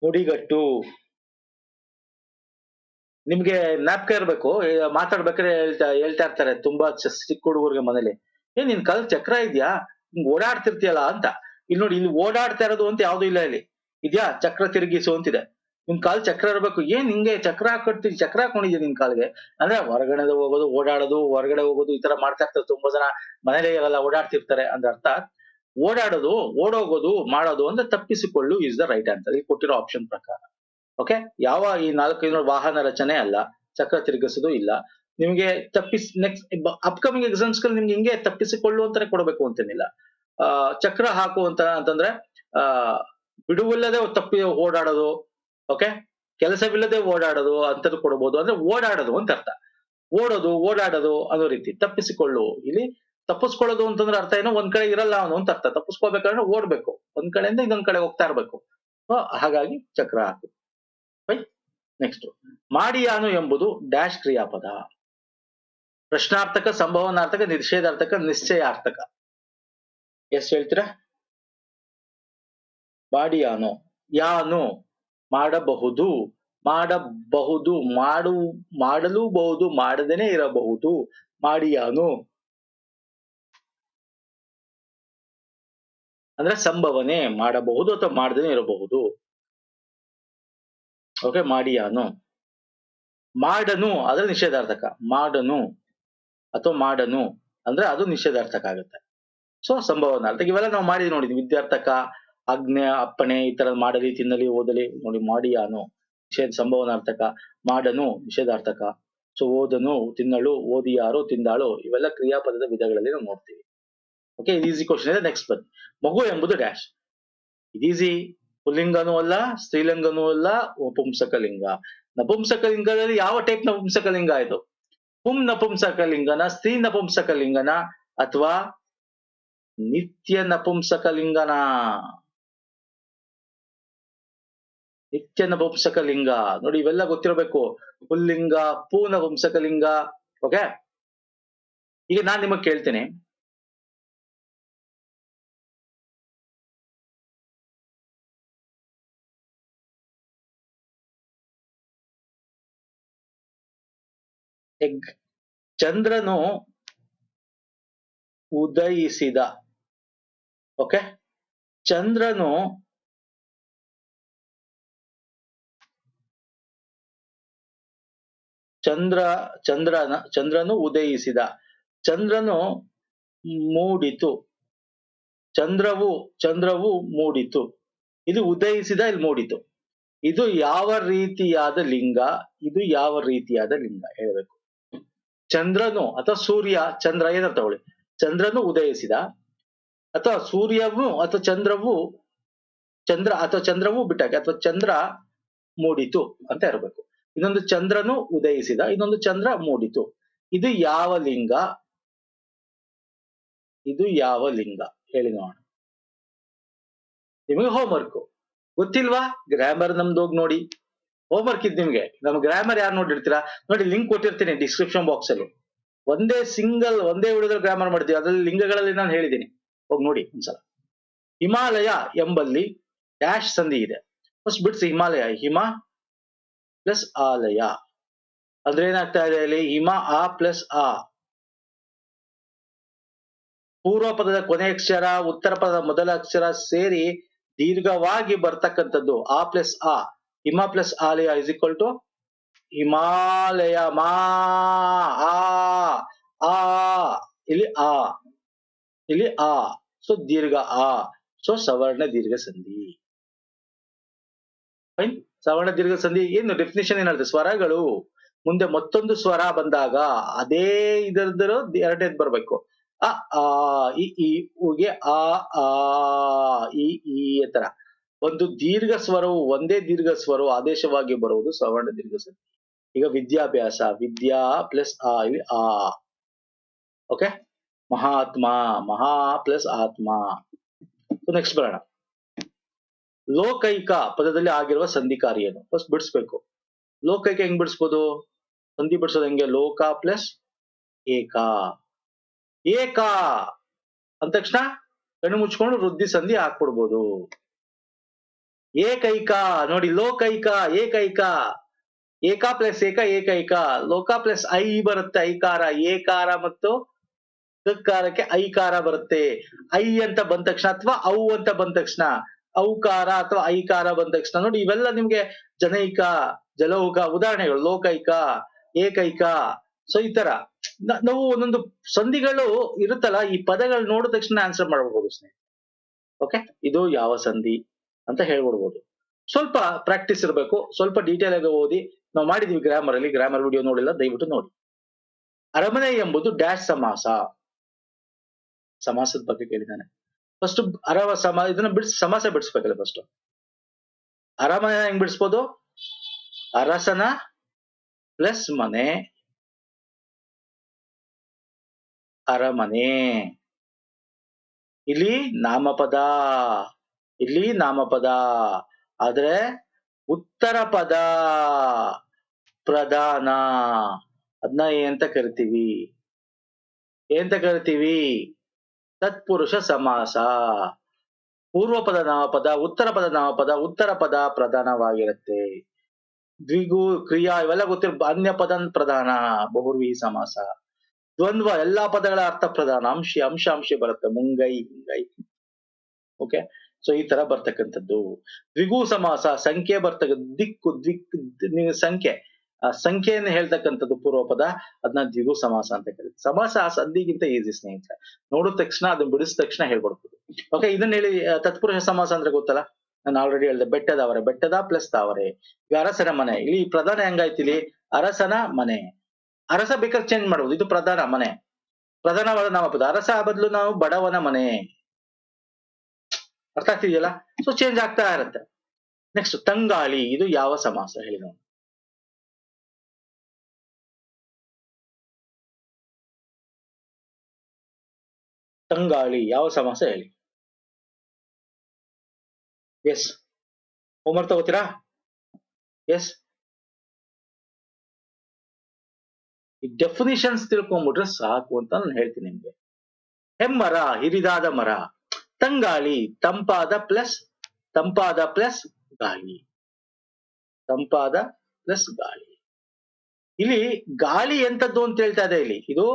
ನುಡಿಗಟ್ಟು ನಿಮ್ಗೆ ಜ್ಞಾಪಕ ಇರ್ಬೇಕು, ಮಾತಾಡ್ಬೇಕಾದ್ರೆ ಹೇಳ್ತಾ ಇರ್ತಾರೆ ತುಂಬಾ ಚಿಕ್ಕ ಹುಡುಗರಿಗೆ ಮನೇಲಿ, ಏನ್ ನಿನ್ ಕಾಲ್ ಚಕ್ರ ಇದ್ಯಾ, ಹಿಂಗ್ ಓಡಾಡ್ತಿರ್ತೀಯಲ್ಲ ಅಂತ. ಇಲ್ಲಿ ನೋಡಿ, ಇಲ್ಲಿ ಓಡಾಡ್ತಾ ಇರೋದು ಅಂತ ಯಾವ್ದು ಇಲ್ಲ ಇಲ್ಲಿ. ಇದ್ಯಾ ಚಕ್ರ ತಿರುಗಿಸು ಅಂತಿದೆ. ನಿಮ್ ಕಾಲ್ ಚಕ್ರ ಇರ್ಬೇಕು. ಏನ್ ಹಿಂಗೆ ಚಕ್ರ ಹಾಕೊಡ್ತೀವಿ, ಚಕ್ರ ಹಾಕೊಂಡಿದ್ಯಾ ನಿನ್ ಕಾಲ್ಗೆ ಅಂದ್ರೆ ಹೊರಗಡೆ ಹೋಗೋದು, ಓಡಾಡೋದು, ಹೊರಗಡೆ ಹೋಗೋದು ಈ ತರ ಮಾಡ್ತಾ ಇರ್ತಾರೆ ತುಂಬಾ ಜನ. ಮನೇಲಿ ಇರಲ್ಲ, ಓಡಾಡ್ತಿರ್ತಾರೆ ಅಂದ್ರೆ ಅರ್ಥ. ಓಡಾಡೋದು, ಓಡೋಗೋದು, ಮಾಡೋದು ಅಂದ್ರೆ ತಪ್ಪಿಸಿಕೊಳ್ಳು ಇಸ್ ದ ರೈಟ್ ಆನ್ಸರ್ ಇಲ್ಲಿ ಕೊಟ್ಟಿರೋ ಆಪ್ಷನ್ ಪ್ರಕಾರ. ಓಕೆ. ಯಾವ ಈ 4 ವಾಹನ ರಚನೆ ಅಲ್ಲ, ಚಕ್ರ ತಿರುಗಿಸೋದು ಇಲ್ಲ. ನಿಮ್ಗೆ ನೆಕ್ಸ್ಟ್ ಅಪ್ಕಮಿಂಗ್ ಎಕ್ಸಾಮ್ಸ್ ನಿಮ್ಗೆ ಹಿಂಗೆ ತಪ್ಪಿಸಿಕೊಳ್ಳು ಅಂತಾನೆ ಕೊಡಬೇಕು ಅಂತೇನಿಲ್ಲ. ಚಕ್ರ ಹಾಕು ಅಂತಂದ್ರೆ ಆ ಬಿಡುವಿಲ್ಲದೆ ತಪ್ಪಿ ಓಡಾಡೋದು, ಓಕೆ, ಕೆಲಸವಿಲ್ಲದೆ ಓಡಾಡೋದು ಅಂತದ್ದು ಕೊಡಬಹುದು. ಅಂದ್ರೆ ಓಡಾಡೋದು ಅಂತ ಅರ್ಥ. ಓಡೋದು, ಓಡಾಡೋದು ಅನ್ನೋ ರೀತಿ. ತಪ್ಪಿಸಿಕೊಳ್ಳು ಇಲ್ಲಿ ತಪ್ಪಿಸ್ಕೊಳ್ಳೋದು ಅಂತಂದ್ರೆ ಅರ್ಥ ಏನು, ಒಂದ್ ಕಡೆ ಇರಲ್ಲ ಅವನು ಅಂತ ಅರ್ಥ. ತಪ್ಪಿಸ್ಕೋಬೇಕಾದ್ರೆ ಓಡ್ಬೇಕು, ಒಂದ್ ಕಡೆಯಿಂದ ಇನ್ನೊಂದ್ ಕಡೆ ಹೋಗ್ತಾ ಇರ್ಬೇಕು. ಹಾಗಾಗಿ ಚಕ್ರ ಹಾಕು. ನೆಕ್ಸ್ಟ್, ಮಾಡಿಯಾನು ಎಂಬುದು ಡ್ಯಾಶ್ ಕ್ರಿಯಾಪದ. ಪ್ರಶ್ನಾರ್ಥಕ, ಸಂಭವನಾರ್ಥಕ, ನಿಷೇಧಾರ್ಥಕ, ನಿಶ್ಚಯಾರ್ಥಕ. ಎಷ್ಟು ಹೇಳ್ತೀರಾ? ಮಾಡಿಯಾನು, ಯಾನು ಮಾಡಬಹುದು, ಮಾಡಬಹುದು, ಮಾಡಲೂಬಹುದು, ಮಾಡದೇನೆ ಇರಬಹುದು. ಮಾಡಿಯಾನು ಅಂದ್ರೆ ಸಂಭವನೆ, ಮಾಡಬಹುದು ಅಥವಾ ಮಾಡದೇನೆ ಇರಬಹುದು. ಓಕೆ. ಮಾಡಿಯಾನು. ಮಾಡನು ಆದ್ರೆ ನಿಷೇಧಾರ್ಥಕ. ಮಾಡನು ಅಥವಾ ಮಾಡನು ಅಂದ್ರೆ ಅದು ನಿಷೇಧಾರ್ಥಕ ಆಗುತ್ತೆ. ಸೊ ಸಂಭವನಾರ್ಥಕ ಇವೆಲ್ಲ ನಾವು ಮಾಡಿದ್ವಿ ನೋಡಿದ್ವಿ. ವಿದ್ಯಾರ್ಥಕ, ಆಜ್ಞೆ, ಅಪ್ಪಣೆ ಈ ತರ ಮಾಡಲಿ, ತಿನ್ನಲಿ, ಓದಲಿ ನೋಡಿ. ಮಾಡಿಯಾನು ಸಂಭವನಾರ್ಥಕ, ಮಾಡನು ನಿಷೇಧಾರ್ಥಕ. ಸೊ ಓದನು, ತಿನ್ನಳು, ಓದಿಯಾರು, ತಿಂದಾಳು ಇವೆಲ್ಲ ಕ್ರಿಯಾಪದದ ವಿಧಗಳಲ್ಲಿ ನಾವು ನೋಡ್ತೀವಿ. ಓಕೆ. ಇದು ಈಸಿ ಕ್ವಶನ್ ಇದೆ. ನೆಕ್ಸ್ಟ್ ಬನ್ನಿ. ಮಗು ಎಂಬುದು ಡ್ಯಾಶ್. ಇದು ಈಸಿ. ಪುಲ್ಲಿಂಗನೂ ಅಲ್ಲ, ಸ್ತ್ರೀಲಿಂಗನೂ ಅಲ್ಲ, ನಪುಂಸಕಲಿಂಗ. ನಪುಂಸಕಲಿಂಗದಲ್ಲಿ ಯಾವ ಟೈಪ್ ನಪುಂಸಕಲಿಂಗ ಇದು? ಪುಂ ನಪುಂಸಕಲಿಂಗನ, ಸ್ತ್ರೀ ನಪುಂಸಕಲಿಂಗನ ಅಥವಾ ನಿತ್ಯ ನಪುಂಸಕಲಿಂಗನ? ನಿತ್ಯ ನಪುಂಸಕಲಿಂಗ ನೋಡಿ, ಇವೆಲ್ಲ ಗೊತ್ತಿರಬೇಕು. ಪುಲ್ಲಿಂಗ, ಪೂ ನಪುಂಸಕಲಿಂಗ. ಓಕೆ. ಈಗ ನಾನ್ ನಿಮಗ್ ಕೇಳ್ತೀನಿ, ಚಂದ್ರನು ಉದಯಿಸಿದ, ಓಕೆ, ಚಂದ್ರನು ಚಂದ್ರನು ಉದಯಿಸಿದ, ಚಂದ್ರನು ಮೂಡಿತು, ಚಂದ್ರವು ಮೂಡಿತು. ಇದು ಉದಯಿಸಿದ, ಇಲ್ಲಿ ಮೂಡಿತು. ಇದು ಯಾವ ರೀತಿಯಾದ ಲಿಂಗ? ಇದು ಯಾವ ರೀತಿಯಾದ ಲಿಂಗ ಹೇಳ್ಬೇಕು. ಚಂದ್ರನು ಅಥವಾ ಸೂರ್ಯ, ಚಂದ್ರ ಏನಾರ ತಗೊಳ್ಳಿ. ಚಂದ್ರನು ಉದಯಿಸಿದ ಅಥವಾ ಸೂರ್ಯವು ಅಥವಾ ಚಂದ್ರವು ಬಿಟ್ಟಾಕೆ ಅಥವಾ ಚಂದ್ರ ಮೂಡಿತು ಅಂತ ಇರಬೇಕು. ಇನ್ನೊಂದು ಚಂದ್ರನು ಉದಯಿಸಿದ, ಇನ್ನೊಂದು ಚಂದ್ರ ಮೂಡಿತು. ಇದು ಯಾವ ಲಿಂಗ? ಇದು ಯಾವ ಲಿಂಗ ಹೇಳಿ ನೋಡೋಣ. ನಿಮಗೆ ಹೋಮ್ವರ್ಕ್ ಗೊತ್ತಿಲ್ವಾ? ಗ್ರಾಮರ್ ನಮ್ದು ಹೋಗಿ ನೋಡಿ. ಹೋಮ್ವರ್ಕ್ ಇದ್ ನಿಮ್ಗೆ. ನಮ್ ಗ್ರಾಮರ್ ಯಾರು ನೋಡಿರ್ತೀರಾ ನೋಡಿ, ಲಿಂಕ್ ಕೊಟ್ಟಿರ್ತೀನಿ ಡಿಸ್ಕ್ರಿಪ್ಷನ್ ಬಾಕ್ಸ್ ಅಲ್ಲಿ. ಒಂದೇ ವಿಡಿಯೋದಲ್ಲಿ ಗ್ರಾಮರ್ ಮಾಡಿದ್ವಿ, ಅದ್ರಲ್ಲಿ ಲಿಂಗಗಳಲ್ಲಿ ನಾನು ಹೇಳಿದ್ದೀನಿ, ಹೋಗಿ ನೋಡಿ ಒಂದ್ಸಲ. ಹಿಮಾಲಯ ಎಂಬಲ್ಲಿ ಡ್ಯಾಶ್ ಸಂಧಿ ಇದೆ. ಫಸ್ಟ್ ಬಿಡ್ಸಿ ಹಿಮಾಲಯ, ಹಿಮ ಪ್ಲಸ್ ಆಲಯ ಅಂದ್ರೆ ಏನಾಗ್ತಾ ಇದೆ ಇಲ್ಲಿ, ಹಿಮ ಆ ಪ್ಲಸ್ ಆ. ಪೂರ್ವ ಪದದ ಕೊನೆ ಅಕ್ಷರ ಉತ್ತರ ಪದದ ಮೊದಲ ಅಕ್ಷರ ಸೇರಿ ದೀರ್ಘವಾಗಿ ಬರ್ತಕ್ಕಂಥದ್ದು ಆ ಪ್ಲಸ್ ಆ. ಹಿಮ ಪ್ಲಸ್ ಆಲಯ ಇಸ್ ಈಕ್ವಲ್ ಟು ಹಿಮಾಲಯ. ಮಾ ಆ ಇಲ್ಲಿ ಆ, ಇಲ್ಲಿ ಆ, ಸೊ ದೀರ್ಘ ಆ, ಸೊ ಸವರ್ಣ ದೀರ್ಘ ಸಂಧಿ. ಫೈನ್. ಸವರ್ಣ ದೀರ್ಘ ಸಂಧಿ ಏನು ಡೆಫಿನೇಷನ್ ಏನ್ ಹೇಳ್ತದೆ, ಸ್ವರಗಳು ಮುಂದೆ ಮತ್ತೊಂದು ಸ್ವರ ಬಂದಾಗ ಅದೇ ಇದರದ್ದು ಎರಡನೇದು ಬರ್ಬೇಕು. ಅ ಆ ಈ ಉಗೆ ಆ ಆ ಈ ತರ ಒಂದು ದೀರ್ಘ ಸ್ವರವು ಒಂದೇ ದೀರ್ಘ ಸ್ವರವು ಆದೇಶವಾಗಿ ಬರುವುದು ಸವರ್ಣ ದೀರ್ಘ ಸಂಧಿ. ಈಗ ವಿದ್ಯಾಭ್ಯಾಸ, ವಿದ್ಯಾ ಪ್ಲಸ್ ಆ ಇಲ್ಲಿ ಆ. ಓಕೆ. ಮಹಾತ್ಮ, ಮಹಾ ಪ್ಲಸ್ ಆತ್ಮ. ನೆಕ್ಸ್ಟ್ ಬರೋಣ. ಲೋಕೈಕ ಪದದಲ್ಲಿ ಆಗಿರುವ ಸಂಧಿ ಕಾರ್ಯ ಏನು ಫಸ್ಟ್ ಬಿಡಿಸ್ಬೇಕು. ಲೋಕೈಕ ಹೆಂಗ್ ಬಿಡಿಸ್ಬೋದು, ಸಂಧಿ ಬಿಡಿಸೋದು ಹೆಂಗೆ, ಲೋಕ ಪ್ಲಸ್ ಏಕ. ಏಕ ಅಂದ ತಕ್ಷಣ ಕಣ್ಣು ಮುಚ್ಕೊಂಡು ವೃದ್ಧಿ ಸಂಧಿ ಹಾಕ್ಬಿಡ್ಬೋದು. ಏಕೈಕ ನೋಡಿ, ಲೋಕೈಕ ಏಕೈಕ, ಏಕ ಪ್ಲಸ್ ಏಕ ಏಕೈಕ. ಲೋಕ ಪ್ಲಸ್ ಐ ಬರುತ್ತೆ, ಐಕಾರ, ಏಕಾರ ಮತ್ತು ಕಕ್ಕಾರಕ್ಕೆ ಐಕಾರ ಬರುತ್ತೆ. ಐ ಅಂತ ಬಂದ ತಕ್ಷಣ ಅಥವಾ ಔ ಅಂತ ಬಂದ ತಕ್ಷಣ, ಔಕಾರ ಅಥವಾ ಐಕಾರ ಬಂದ ತಕ್ಷಣ ನೋಡಿ, ಇವೆಲ್ಲ ನಿಮ್ಗೆ ಜನೈಕ, ಜಲೌಕ ಉದಾಹರಣೆಗಳು. ಲೋಕೈಕ, ಏಕೈಕ, ಸೊ ಈ ತರ ನಾವು ಒಂದೊಂದು ಸಂಧಿಗಳು ಇರುತ್ತಲ್ಲ, ಈ ಪದಗಳು ನೋಡಿದ ತಕ್ಷಣ ಆನ್ಸರ್ ಮಾಡ್ಬೋದು ಸ್ನೇಹಿತರೆ. ಓಕೆ, ಇದು ಯಾವ ಸಂಧಿ ಅಂತ ಹೇಳ್ಬಿಡ್ಬೋದು. ಸ್ವಲ್ಪ ಪ್ರಾಕ್ಟೀಸ್ ಇರಬೇಕು, ಸ್ವಲ್ಪ ಡೀಟೇಲ್ ಆಗಿ ಓದಿ. ನಾವು ಮಾಡಿದೀವಿ ಗ್ರಾಮರ್ ಅಲ್ಲಿ, ಗ್ರಾಮರ್ ವಿಡಿಯೋ ನೋಡಿಲ್ಲ ದಯವಿಟ್ಟು ನೋಡಿ. ಅರಮನೆ ಎಂಬುದು ಡ್ಯಾಶ್ ಸಮಾಸ. ಸಮಾಸದ ಬಗ್ಗೆ ಕೇಳಿದ್ದಾನೆ. ಫಸ್ಟ್ ಇದನ್ನ ಸಮಾಸ ಬಿಡಿಸ್ಬೇಕಲ್ಲ. ಫಸ್ಟ್ ಅರಮನೆ ಹೆಂಗ್ ಬಿಡಿಸ್ಬೋದು, ಅರಸನ ಪ್ಲಸ್ ಮನೆ, ಅರಮನೆ. ಇಲ್ಲಿ ನಾಮಪದ, ಇಲ್ಲಿ ನಾಮಪದ, ಆದ್ರೆ ಉತ್ತರ ಪದ ಪ್ರಧಾನ. ಅದನ್ನ ಏನಂತ ಕರಿತೀವಿ, ಏನಂತ ಕರಿತೀವಿ, ತತ್ಪುರುಷ ಸಮಾಸ. ಪೂರ್ವ ಪದ ನಾಮಪದ, ಉತ್ತರ ಪದ ನಾಮಪದ, ಉತ್ತರ ಪದ ಪ್ರಧಾನವಾಗಿರುತ್ತೆ. ದ್ವಿಗು ಕ್ರಿಯಾ ಇವೆಲ್ಲ ಗೊತ್ತಿರ. ಅನ್ಯ ಪದ ಪ್ರಧಾನ, ಬಹುರ್ವೀಹಿ ಸಮಾಸ. ದ್ವಂದ್ವ ಎಲ್ಲಾ ಪದಗಳ ಅರ್ಥ ಪ್ರಧಾನ. ಅಂಶ ಬರುತ್ತೆ, ಮುಂಗೈ ಹಿಂಗೈ. ಓಕೆ, ಸೊ ಈ ತರ ಬರ್ತಕ್ಕಂಥದ್ದು. ದ್ವಿಗು ಸಮಾಸ, ಸಂಖ್ಯೆ ಬರ್ತಕ್ಕಂಥ, ದಿಕ್ಕು ಸಂಖ್ಯೆಯನ್ನು ಹೇಳ್ತಕ್ಕಂಥದ್ದು ಪೂರ್ವ ಪದ, ಅದನ್ನ ದ್ವಿಗು ಸಮಾಸ ಅಂತ ಕರೀತಾರೆ. ಸಮಾಸ ಆ ಸಂಧಿಗಿಂತ ಈಸಿ ಸ್ನೇಹಿತರೆ. ನೋಡಿದ ತಕ್ಷಣ ಅದನ್ನ ಬಿಡಿಸಿದ ತಕ್ಷಣ ಹೇಳ್ಕೊಡ್ಬೋದು. ಓಕೆ, ಇದನ್ನ ಹೇಳಿ. ತತ್ಪುರುಷ ಸಮಾಸ ಅಂದ್ರೆ ಗೊತ್ತಲ್ಲ, ನಾನು ಆಲ್ರೆಡಿ ಹೇಳಿದೆ. ಬೆಟ್ಟದವರೆ, ಬೆಟ್ಟದ ಪ್ಲಸ್ ತಾವರೆ. ಈಗ ಅರಸನ ಮನೆ, ಇಲ್ಲಿ ಪ್ರಧಾನ ಹೆಂಗಾಯ್ತು, ಇಲ್ಲಿ ಅರಸನ ಮನೆ. ಅರಸ ಬೇಕಾದ್ರೆ ಚೇಂಜ್ ಮಾಡ್ಬೋದು, ಇದು ಪ್ರಧಾನ ಮನೆ, ಪ್ರಧಾನವಾದ ನಾಮಪದ. ಅರಸ ಬದಲು ನಾವು ಬಡವನ ಮನೆ. ಅರ್ಥ ಆಗ್ತಿದೆಯಲ್ಲ, ಸೊ ಚೇಂಜ್ ಆಗ್ತಾ ಇರುತ್ತೆ. ನೆಕ್ಸ್ಟ್ ತಂಗಾಳಿ, ಇದು ಯಾವ ಸಮಾಸ ಹೇಳಿ ನಾವು. ತಂಗಾಳಿ ಯಾವ ಸಮಾಸ ಹೇಳಿ. ಎಸ್, ಹೋಮ್ವರ್ಕ್ ತಗೋತೀರಾ? ಎಸ್, ಈ ಡೆಫಿನಿಷನ್ಸ್ ತಿಳ್ಕೊಂಡ್ಬಿಟ್ರೆ ಸಾಕು ಅಂತ ನಾನು ಹೇಳ್ತೀನಿ ನಿಮ್ಗೆ. ಹೆಮ್ಮರ, ಹಿರಿದಾದ ಮರ. ತಂಗಾಳಿ, ತಂಪಾದ ಪ್ಲಸ್ ಗಾಳಿ, ತಂಪಾದ ಪ್ಲಸ್ ಗಾಳಿ. ಇಲ್ಲಿ ಗಾಳಿ ಎಂತದ್ದು ಅಂತ ಹೇಳ್ತಾ ಇದೆ ಇಲ್ಲಿ. ಇದು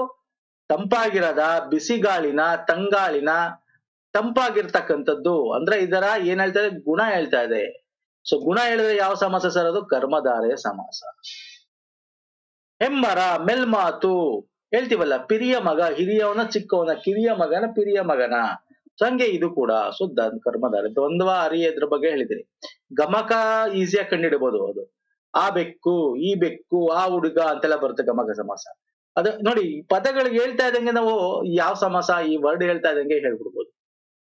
ತಂಪಾಗಿರದ ಬಿಸಿ ಗಾಳಿನ, ತಂಗಾಳಿನ, ತಂಪಾಗಿರ್ತಕ್ಕಂಥದ್ದು ಅಂದ್ರೆ ಇದರ ಏನ್ ಹೇಳ್ತಾ ಇದೆ, ಗುಣ ಹೇಳ್ತಾ ಇದೆ. ಸೊ ಗುಣ ಹೇಳಿದ್ರೆ ಯಾವ ಸಮಾಸ ಸರ್, ಅದು ಕರ್ಮಧಾರೆಯ ಸಮಾಸ. ಹೆಮ್ಮರ, ಮೆಲ್ಮಾತು ಹೇಳ್ತೀವಲ್ಲ, ಪಿರಿಯ ಮಗ, ಹಿರಿಯವನ ಚಿಕ್ಕವನ, ಕಿರಿಯ ಮಗನ ಪಿರಿಯ ಮಗನ. ಸೊ ಹಂಗೆ ಇದು ಕೂಡ ಶುದ್ಧ ಕರ್ಮಧಾರೆ. ದ್ವಂದ್ವ ಅರಿಯದ್ರ ಬಗ್ಗೆ ಹೇಳಿದ್ರಿ. ಗಮಕ ಈಸಿಯಾಗಿ ಕಂಡಿಡ್ಬೋದು. ಅದು ಆ ಬೆಕ್ಕು, ಈ ಬೆಕ್ಕು, ಆ ಹುಡುಗ ಅಂತೆಲ್ಲ ಬರುತ್ತೆ ಗಮಕ ಸಮಾಸ. ಅದು ನೋಡಿ, ಪದಗಳಿಗೆ ಹೇಳ್ತಾ ಇದ್ದಂಗೆ ನಾವು ಯಾವ ಸಮಾಸ ಈ ವರ್ಡ್ ಹೇಳ್ತಾ ಇದ್ದಂಗೆ ಹೇಳ್ಬಿಡ್ಬೋದು.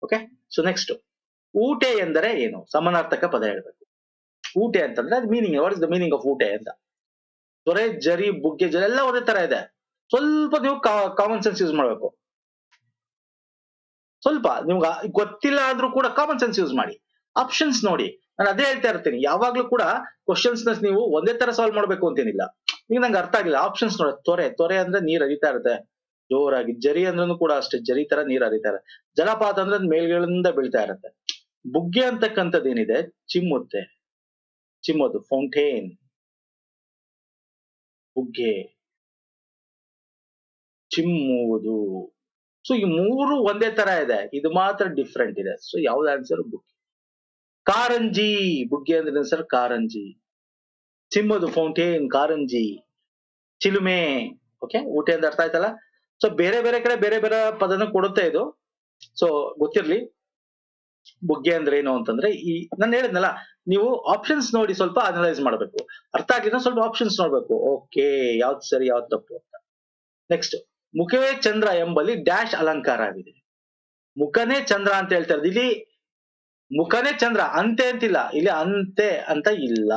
ಓಕೆ, ಸೊ ನೆಕ್ಸ್ಟ್ ಊಟೆ ಎಂದರೆ ಏನು, ಸಮಾನಾರ್ಥಕ ಪದ ಹೇಳ್ಬೇಕು. ಊಟೆ ಅಂತಂದ್ರೆ ಅದು meaning, what is the meaning of ಊಟೆ ಅಂತ. ದೊರೆ, ಜರಿ, ಬುಗ್ಗೆ, ಜರಿ ಎಲ್ಲ ಒಂದೇ ತರ ಇದೆ. ಸ್ವಲ್ಪ ನೀವು ಕಾಮನ್ ಸೆನ್ಸ್ ಯೂಸ್ ಮಾಡ್ಬೇಕು. ಸ್ವಲ್ಪ ನಿಮ್ಗೆ ಗೊತ್ತಿಲ್ಲ ಆದ್ರೂ ಕೂಡ ಕಾಮನ್ ಸೆನ್ಸ್ ಯೂಸ್ ಮಾಡಿ, ಆಪ್ಷನ್ಸ್ ನೋಡಿ. ನಾನು ಅದೇ ಹೇಳ್ತಾ ಇರ್ತೀನಿ, ಯಾವಾಗ್ಲೂ ಕೂಡ ಕ್ವಶನ್ಸ್ ನೀವು ಒಂದೇ ತರ ಸಾಲ್ವ್ ಮಾಡ್ಬೇಕು ಅಂತೇನಿಲ್ಲ. ಈಗ ನಂಗೆ ಅರ್ಥ ಆಗಿಲ್ಲ, ಆಪ್ಷನ್ಸ್ ನೋಡಿ. ತೊರೆ ಅಂದ್ರೆ ನೀರ್ ಹರಿತಾ ಇರುತ್ತೆ ಜೋರಾಗಿ. ಜರಿ ಅಂದ್ರೂ ಕೂಡ ಅಷ್ಟೇ, ಜರಿ ತರ ನೀರ್ ಹರಿತಾ ಇರುತ್ತೆ. ಜಲಪಾತ ಅಂದ್ರೆ ಮೇಲ್ಗಳಿಂದ ಬೀಳ್ತಾ ಇರುತ್ತೆ. ಬುಗ್ಗೆ ಅಂತಕ್ಕಂಥದ್ದು ಏನಿದೆ, ಚಿಮ್ಮುತ್ತೆ, ಚಿಮ್ಮೋದು, ಫೌಂಟೇನ್, ಬುಗ್ಗೆ, ಚಿಮ್ಮುವುದು. ಸೊ ಈ ಮೂರು ಒಂದೇ ತರ ಇದೆ, ಇದು ಮಾತ್ರ ಡಿಫ್ರೆಂಟ್ ಇದೆ. ಸೊ ಯಾವ್ದು ಆನ್ಸರ್? ಬುಗ್ಗೆ. ಕಾರಂಜಿ, ಬುಗ್ಗೆ ಅಂದ್ರೆ ಸರ್ ಕಾರಂಜಿ. ಚಿಮ್ಮೋದು ಫೌಂಟೇನ್, ಕಾರಂಜಿ. ಚಿಲುಮೆ, ಓಕೆ, ಊಟೆ ಅಂತ ಅರ್ಥ ಆಯ್ತಲ್ಲ. ಸೊ ಬೇರೆ ಬೇರೆ ಕಡೆ ಬೇರೆ ಬೇರೆ ಪದನ ಕೊಡುತ್ತೆ ಇದು. ಸೊ ಗೊತ್ತಿರ್ಲಿ ಬುಗ್ಗೆ ಅಂದ್ರೆ ಏನು ಅಂತಂದ್ರೆ, ಈ ನಾನು ಹೇಳಿದ್ನಲ್ಲ, ನೀವು ಆಪ್ಷನ್ಸ್ ನೋಡಿ ಸ್ವಲ್ಪ ಅನಲೈಸ್ ಮಾಡ್ಬೇಕು. ಅರ್ಥ ಆಗಿಲ್ಲ ಸ್ವಲ್ಪ ಆಪ್ಷನ್ಸ್ ನೋಡ್ಬೇಕು, ಓಕೆ ಯಾವ್ದು ಸರಿ ಯಾವ್ದು ತಪ್ಪು ಅಂತ. ನೆಕ್ಸ್ಟ್, ಮುಖವೇ ಚಂದ್ರ ಎಂಬಲ್ಲಿ ಡ್ಯಾಶ್ ಅಲಂಕಾರವಿದೆ. ಮುಖನೇ ಚಂದ್ರ ಅಂತ ಹೇಳ್ತಾ ಇರೋದು ಇಲ್ಲಿ. ಮುಖನೇ ಚಂದ್ರ, ಅಂತೆ ಅಂತಿಲ್ಲ ಇಲ್ಲಿ, ಅಂತೆ ಅಂತ ಇಲ್ಲ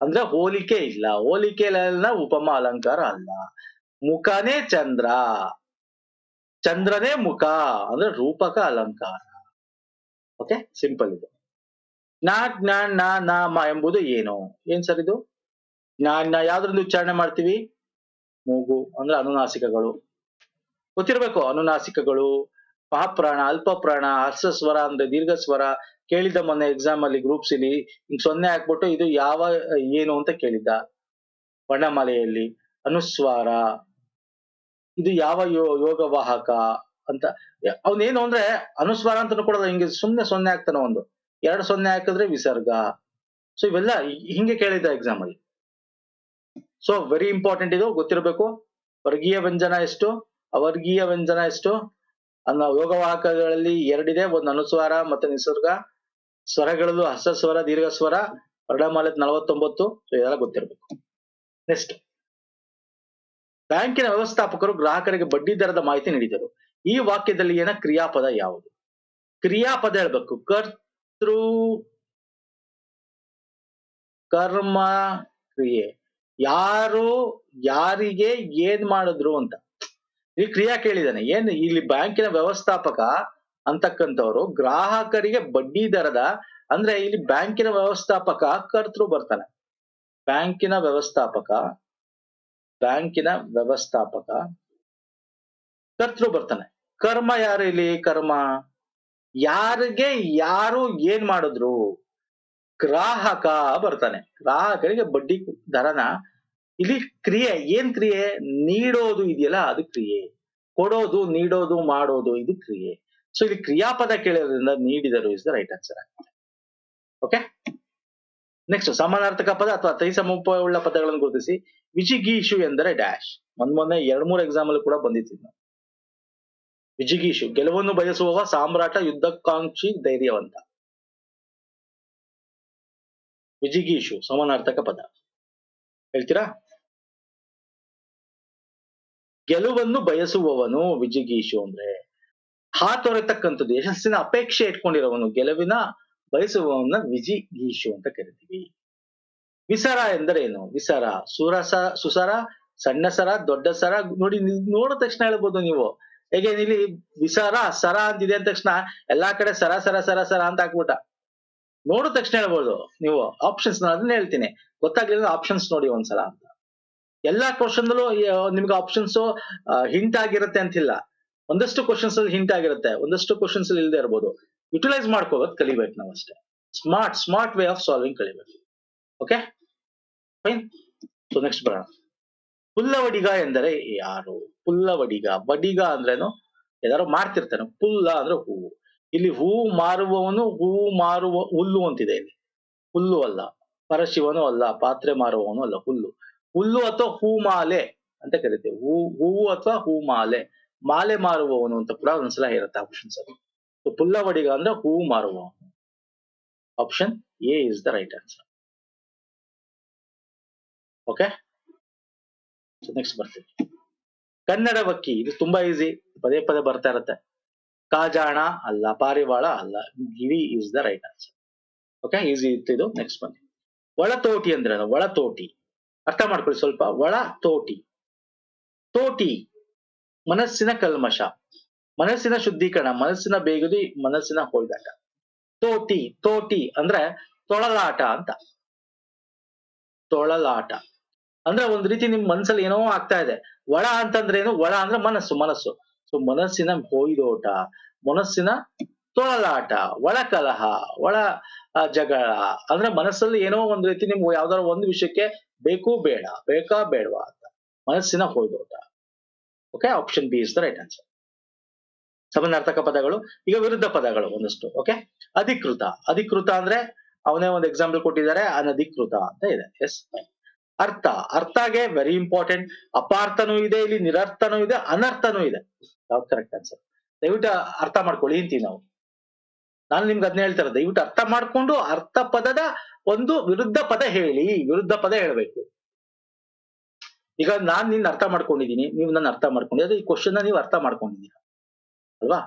ಅಂದ್ರೆ ಹೋಲಿಕೆ ಇಲ್ಲ. ಹೋಲಿಕೆ ಉಪಮ ಅಲಂಕಾರ ಅಲ್ಲ. ಮುಖನೇ ಚಂದ್ರ, ಚಂದ್ರನೇ ಮುಖ ಅಂದ್ರೆ ರೂಪಕ ಅಲಂಕಾರ. ಓಕೆ, ಸಿಂಪಲ್ ಇದು. ನಾ ಜ್ಞಾ ನಾ ನಾಮ ಎಂಬುದು ಏನು? ಏನ್ ಸರ್ ಇದು? ಯಾವ್ದ್ರಿಂದ ಉಚ್ಚಾರಣೆ ಮಾಡ್ತೀವಿ? ಮೂಗು ಅಂದ್ರೆ ಅನುನಾಸಿಕಗಳು ಗೊತ್ತಿರ್ಬೇಕು. ಅನುನಾಸಿಕಗಳು, ಮಹಾಪ್ರಾಣ, ಅಲ್ಪ ಪ್ರಾಣ, ಹರ್ಷ ಸ್ವರ ಅಂದ್ರೆ ದೀರ್ಘ ಸ್ವರ. ಕೇಳಿದ್ದ ಮೊನ್ನೆ ಎಕ್ಸಾಮ್ ಅಲ್ಲಿ ಗ್ರೂಪ್ಸ್ ಇಲ್ಲಿ ಹಿಂಗ್ 0 ಹಾಕ್ಬಿಟ್ಟು ಇದು ಯಾವ ಏನು ಅಂತ ಕೇಳಿದ್ದ. ವರ್ಣಮಾಲೆಯಲ್ಲಿ ಅನುಸ್ವಾರ, ಇದು ಯಾವ ಯೋಗವಾಹಕ ಅಂತ. ಅವನೇನು ಅಂದ್ರೆ ಅನುಸ್ವಾರ ಅಂತ ಕೊಡೋದು, ಹಿಂಗೆ ಸುಮ್ನೆ 0 ಹಾಕ್ತಾನೆ. 2 0 ಹಾಕಿದ್ರೆ ವಿಸರ್ಗ. ಸೊ ಇವೆಲ್ಲ ಹಿಂಗೆ ಕೇಳಿದ್ದ ಎಕ್ಸಾಮ್ ಅಲ್ಲಿ. ಸೊ ವೆರಿ ಇಂಪಾರ್ಟೆಂಟ್, ಇದು ಗೊತ್ತಿರಬೇಕು. ವರ್ಗೀಯ ವ್ಯಂಜನ ಎಷ್ಟು, ಅವರ್ಗೀಯ ವ್ಯಂಜನ ಎಷ್ಟು ಅನ್ನೋ ಯೋಗವಾಹಕಗಳಲ್ಲಿ 2 ಇದೆ, ಒಂದು ಅನುಸ್ವಾರ ಮತ್ತೆ ನಿಸರ್ಗ. ಸ್ವರಗಳಲ್ಲೂ ಹರ್ಷ ಸ್ವರ, ದೀರ್ಘ ಸ್ವರ, ವರ್ಣಮಾಲೆ 49. ಸೊ ಇದೆಲ್ಲ ಗೊತ್ತಿರಬೇಕು. ನೆಕ್ಸ್ಟ್, ಬ್ಯಾಂಕಿನ ವ್ಯವಸ್ಥಾಪಕರು ಗ್ರಾಹಕರಿಗೆ ಬಡ್ಡಿ ದರದ ಮಾಹಿತಿ ನೀಡಿದರು. ಈ ವಾಕ್ಯದಲ್ಲಿ ಏನ ಕ್ರಿಯಾಪದ ಯಾವುದು? ಕ್ರಿಯಾಪದ ಹೇಳ್ಬೇಕು. ಕರ್ತೃ, ಕರ್ಮ, ಕ್ರಿಯೆ. ಯಾರು ಯಾರಿಗೆ ಏನ್ ಮಾಡಿದ್ರು ಅಂತ ಈ ಕ್ರಿಯಾ ಕೇಳಿದಾನೆ. ಏನ್ ಇಲ್ಲಿ ಬ್ಯಾಂಕಿನ ವ್ಯವಸ್ಥಾಪಕ ಅಂತಕ್ಕಂಥವ್ರು ಗ್ರಾಹಕರಿಗೆ ಬಡ್ಡಿ ದರದ ಅಂದ್ರೆ ಇಲ್ಲಿ ಬ್ಯಾಂಕಿನ ವ್ಯವಸ್ಥಾಪಕ ಕರ್ತೃ ಬರ್ತಾನೆ. ಬ್ಯಾಂಕಿನ ವ್ಯವಸ್ಥಾಪಕ ಕರ್ತೃ ಬರ್ತಾನೆ. ಕರ್ಮ ಯಾರು ಇಲ್ಲಿ? ಕರ್ಮ ಯಾರಿಗೆ ಯಾರು ಏನ್ ಮಾಡಿದ್ರು? ಗ್ರಾಹಕ ಬರ್ತಾನೆ. ಗ್ರಾಹಕರಿಗೆ ಬಡ್ಡಿ ದರನ. ಇಲ್ಲಿ ಕ್ರಿಯೆ, ಏನ್ ಕ್ರಿಯೆ? ನೀಡೋದು ಇದೆಯಲ್ಲ ಅದು ಕ್ರಿಯೆ. ಕೊಡೋದು, ನೀಡೋದು, ಮಾಡೋದು ಇದು ಕ್ರಿಯೆ. ಸೊ ಇಲ್ಲಿ ಕ್ರಿಯಾಪದ ಕೇಳೋದ್ರಿಂದ ನೀಡಿದರು is the right answer. Okay, next, ಸಮಾನಾರ್ಥಕ ಪದ ಅಥವಾ ತೈಸಮೋಪಯುಳ್ಳ ಪದಗಳನ್ನು ಗುರುತಿಸಿ. ವಿಜಿಗೀಷು ಎಂದರೆ ಡ್ಯಾಶ್. ಮೊನ್ನೆ 2-3 ಎಕ್ಸಾಮ್ ಅಲ್ಲಿ ಕೂಡ ಬಂದಿತ್ತು. ವಿಜಿಗೀಷು, ಗೆಲುವನ್ನು ಬಯಸುವವ, ಸಾಮ್ರಾಟ, ಯುದ್ಧಕಾಂಕ್ಷಿ, ಧೈರ್ಯವಂತ. ವಿಜಿಗೀಷು ಸಮಾನಾರ್ಥಕ ಪದ ಹೇಳ್ತೀರಾ? ಗೆಲುವನ್ನು ಬಯಸುವವನು ವಿಜಿಗೀಷು ಅಂದ್ರೆ ಹಾತೊರೆತಕ್ಕಂಥದ್ದು, ಯಶಸ್ಸಿನ ಅಪೇಕ್ಷೆ ಇಟ್ಕೊಂಡಿರೋವನು, ಗೆಲುವಿನ ಬಯಸುವವನ್ನ ವಿಜಿಗೀಷು ಅಂತ ಕರಿತೀವಿ. ವಿಸರ ಎಂದರೆ ಏನು? ವಿಸರ, ಸುಸರ, ಸಣ್ಣ ಸರ, ದೊಡ್ಡ ಸರ. ನೋಡಿ, ನೋಡಿದ ತಕ್ಷಣ ಹೇಳ್ಬೋದು ನೀವು. ಹೇಗೆ ಇಲ್ಲಿ ವಿಸರ ಸರ ಅಂತಿದೆ ಅಂದ ತಕ್ಷಣ ಎಲ್ಲಾ ಕಡೆ ಸರ ಸರ ಸರ ಸರ ಅಂತ ಹಾಕ್ಬಿಟ್ಟ. ನೋಡಿದ ತಕ್ಷಣ ಹೇಳ್ಬೋದು ನೀವು. ಆಪ್ಷನ್ಸ್ ಅದನ್ನ ಹೇಳ್ತೀನಿ, ಗೊತ್ತಾಗ್ಲಿಲ್ಲ ಆಪ್ಷನ್ಸ್ ನೋಡಿ ಒಂದ್ಸಲ ಅಂತ. ಎಲ್ಲಾ ಕ್ವಶನ್ ಅಲ್ಲೂ ನಿಮ್ಗೆ ಆಪ್ಷನ್ಸ್ ಹಿಂಟ್ ಆಗಿರುತ್ತೆ ಅಂತಿಲ್ಲ. ಒಂದಷ್ಟು ಕ್ವಶನ್ಸ್ ಅಲ್ಲಿ ಹಿಂಟ್ ಆಗಿರುತ್ತೆ, ಒಂದಷ್ಟು ಕ್ವಶನ್ಸ್ ಅಲ್ಲಿ ಇಲ್ಲದೆ ಇರ್ಬೋದು. ಯುಟಿಲೈಸ್ ಮಾಡ್ಕೋಬೇಕು, ಕಲಿಬೇಕು ನಾವು ಅಷ್ಟೇ. ಸ್ಮಾರ್ಟ್ ವೇ ಆಫ್ ಸಾಲ್ವಿಂಗ್ ಕಲಿಬೇಕು. Okay fine. ಸೊ ನೆಕ್ಸ್ಟ್ ಬರೋಣ. ಪುಲ್ಲವಡಿಗ ಎಂದರೆ ಯಾರು? ಪುಲ್ಲವಡಿಗ, ಬಡಿಗ ಅಂದ್ರೇನು? ಯಾರು ಮಾಡ್ತಿರ್ತಾನೆ. ಪುಲ್ಲ ಅಂದ್ರೆ ಹೂವು. ಇಲ್ಲಿ ಹೂವು ಮಾರುವವನು, ಹೂವು ಮಾರುವ ಹುಲ್ಲು ಅಂತಿದೆ ಇಲ್ಲಿ. ಹುಲ್ಲು ಅಲ್ಲ, ಪರಶಿವನು ಅಲ್ಲ, ಪಾತ್ರೆ ಮಾರುವವನು ಅಲ್ಲ, ಹುಲ್ಲು. ಹುಲ್ಲು ಅಥವಾ ಹೂಮಾಲೆ ಅಂತ ಕರಿತೇವೆ. ಹೂವು ಅಥವಾ ಹೂಮಾಲೆ, ಮಾಲೆ ಮಾರುವವನು ಅಂತ ಕೂಡ ಒಂದ್ಸಲ ಇರುತ್ತೆ ಆಪ್ಷನ್ಸ್ ಅಲ್ಲಿ. ಪುಲ್ಲವಡಿಗ ಅಂದ್ರೆ ಹೂವು ಮಾರುವವನು. Option A is the right answer. Okay, next ಬರ್ತೀವಿ. ಕನ್ನಡ ವಕ್ಕಿ, ಇದು ತುಂಬಾ ಈಸಿ, ಪದೇ ಪದೇ ಬರ್ತಾ ಇರುತ್ತೆ. ಕಾಜಾಣ ಅಲ್ಲ, ಪಾರಿವಾಳ ಅಲ್ಲ, ಗಿಳಿ is the right answer. Okay, easy ಇತ್ತು ಇದು. ನೆಕ್ಸ್ಟ್ ಬನ್ನಿ. ಒಳತೋಟಿ ಅಂದ್ರೆ ಒಳತೋಟಿ ಅರ್ಥ ಮಾಡ್ಕೊಳ್ಳಿ ಸ್ವಲ್ಪ. ಒಳತೋಟಿ, ತೋಟಿ ಮನಸ್ಸಿನ ಕಲ್ಮಶ, ಮನಸ್ಸಿನ ಶುದ್ಧೀಕರಣ, ಮನಸ್ಸಿನ ಬೇಗುದಿ, ಮನಸ್ಸಿನ ಹೊಯ್ದಾಟ. ತೋಟಿ, ತೋಟಿ ಅಂದ್ರೆ ತೊಳಲಾಟ ಅಂತ. ತೊಳಲಾಟ ಅಂದ್ರೆ ಒಂದ್ ರೀತಿ ನಿಮ್ ಮನ್ಸಲ್ಲಿ ಏನೋ ಆಗ್ತಾ ಇದೆ. ಒಳ ಅಂತಂದ್ರೆ ಏನು? ಒಳ ಅಂದ್ರೆ ಮನಸ್ಸು, ಮನಸ್ಸು. ಸೊ ಮನಸ್ಸಿನ ಹೊಯ್ದೋಟ, ಮನಸ್ಸಿನ ತೊಳಲಾಟ, ಒಳ ಕಲಹ, ಒಳ ಜಗಳ ಅಂದ್ರೆ ಮನಸ್ಸಲ್ಲಿ ಏನೋ ಒಂದ್ ರೀತಿ ನಿಮ್ಗೆ ಯಾವ್ದಾದ್ರು ಒಂದು ವಿಷಯಕ್ಕೆ ಬೇಕು ಬೇಡ, ಬೇಕಾ ಬೇಡವಾ ಅಂತ ಮನಸ್ಸಿನ ಹೊಯ್ದೋಟ. Okay, option B is the right answer. ಸಮಾನಾರ್ಥಕ ಪದಗಳು. ಈಗ ವಿರುದ್ಧ ಪದಗಳು ಒಂದಷ್ಟು. ಓಕೆ, ಅಧಿಕೃತ. ಅಧಿಕೃತ ಅಂದ್ರೆ ಅವನೇ ಒಂದು ಎಕ್ಸಾಂಪಲ್ ಕೊಟ್ಟಿದ್ದಾರೆ, ಅನಧಿಕೃತ ಅಂತ ಇದೆ. ಎಸ್. ಅರ್ಥ. ಅರ್ಥಗೆ ವೆರಿ ಇಂಪಾರ್ಟೆಂಟ್. ಅಪಾರ್ಥನೂ ಇದೆ ಇಲ್ಲಿ, ನಿರರ್ಥನೂ ಇದೆ, ಅನರ್ಥನೂ ಇದೆ. ಯಾವ್ದು ಕರೆಕ್ಟ್ ಆನ್ಸರ್? ದಯವಿಟ್ಟು ಅರ್ಥ ಮಾಡ್ಕೊಳ್ಳಿ ಅಂತೀವಿ ನಾವು. ನಾನು ನಿಮ್ಗೆ ಅದನ್ನ ಹೇಳ್ತಾರೆ, ದಯವಿಟ್ಟು ಅರ್ಥ ಮಾಡ್ಕೊಂಡು ಅರ್ಥ ಪದದ ಒಂದು ವಿರುದ್ಧ ಪದ ಹೇಳಿ. ವಿರುದ್ಧ ಪದ ಹೇಳ್ಬೇಕು. ಈಗ ನಾನ್ ನಿನ್ನ ಅರ್ಥ ಮಾಡ್ಕೊಂಡಿದೀನಿ, ನೀವು ನನ್ನ ಅರ್ಥ ಮಾಡ್ಕೊಂಡಿದ್ರೆ ಈ ಕ್ವಶನ್ ನೀವು ಅರ್ಥ ಮಾಡ್ಕೊಂಡಿದ್ದೀರಾ ಅಲ್ವಾ?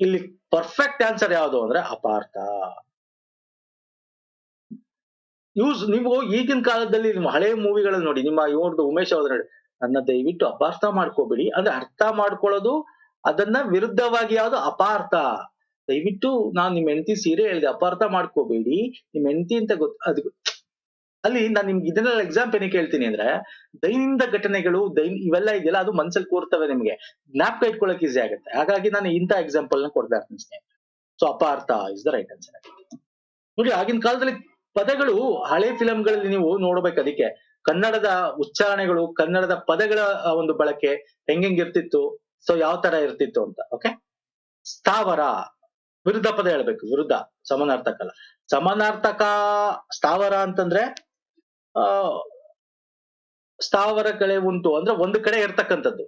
ಇಲ್ಲಿ ಪರ್ಫೆಕ್ಟ್ ಆನ್ಸರ್ ಯಾವುದು ಅಂದ್ರೆ ಅಪಾರ್ಥ. ನೀವು ಈಗಿನ ಕಾಲದಲ್ಲಿ ನಿಮ್ಮ ಹಳೆ ಮೂವಿಗಳಲ್ಲಿ ನೋಡಿ, ನಿಮ್ಮ ಇವ್ರದ್ದು ಉಮೇಶ್ ಅವ್ರದ್ದು ನೋಡಿ, ನನ್ನ ದಯವಿಟ್ಟು ಅಪಾರ್ಥ ಮಾಡ್ಕೋಬೇಡಿ ಅಂದ್ರೆ ಅರ್ಥ ಮಾಡ್ಕೊಳ್ಳೋದು, ಅದನ್ನ ವಿರುದ್ಧವಾಗಿ ಯಾವುದು? ಅಪಾರ್ಥ. ದಯವಿಟ್ಟು ನಾನು ನಿಮ್ ಹೆಂಡತಿ ಸೀರೆ ಹೇಳಿದೆ, ಅಪಾರ್ಥ ಮಾಡ್ಕೋಬೇಡಿ, ನಿಮ್ ಹೆಂಡತಿ ಅಂತ ಅದು ಅಲ್ಲಿ ನಾನು ನಿಮ್ಗೆ ಇದನ್ನೆಲ್ಲ ಎಕ್ಸಾಂಪಲ್ ಏನಕ್ಕೆ ಹೇಳ್ತೀನಿ ಅಂದ್ರೆ, ದೈನಂದಿನ ಘಟನೆಗಳು ಇವೆಲ್ಲ ಇದೆಯಲ್ಲ, ಅದು ಮನ್ಸಲ್ಲಿ ಕೂರ್ತವೆ, ನಿಮಗೆ ಜ್ಞಾಪಕ ಇಟ್ಕೊಳ್ಳೋಕೆ ಈಸಿ ಆಗುತ್ತೆ. ಹಾಗಾಗಿ ನಾನು ಇಂಥ ಎಕ್ಸಾಂಪಲ್ ನ ಕೊಡ್ತಾ ಇರ್ತೀನಿ ಸ್ನೇಹಿತರೆ. ಸೊ ಅಪಾರ್ಥ ಇಸ್ ದ ರೈಟ್ ಆನ್ಸರ್. ನೋಡಿ, ಆಗಿನ ಕಾಲದಲ್ಲಿ ಪದಗಳು ಹಳೆ ಫಿಲಂಗಳಲ್ಲಿ ನೀವು ನೋಡ್ಬೇಕು. ಅದಕ್ಕೆ ಕನ್ನಡದ ಉಚ್ಚಾರಣೆಗಳು, ಕನ್ನಡದ ಪದಗಳ ಒಂದು ಬಳಕೆ ಹೆಂಗಿರ್ತಿತ್ತು, ಸೊ ಯಾವ ತರ ಇರ್ತಿತ್ತು ಅಂತ. ಓಕೆ, ಸ್ಥಾವರ ವಿರುದ್ಧ ಪದ ಹೇಳ್ಬೇಕು. ವಿರುದ್ಧ, ಸಮಾನಾರ್ಥಕ ಅಲ್ಲ. ಸಮಾನಾರ್ಥಕ ಸ್ಥಾವರ ಅಂತಂದ್ರೆ ಸ್ಥಾವರಗಳೇ ಉಂಟು ಅಂದ್ರೆ ಒಂದು ಕಡೆ ಇರ್ತಕ್ಕಂಥದ್ದು.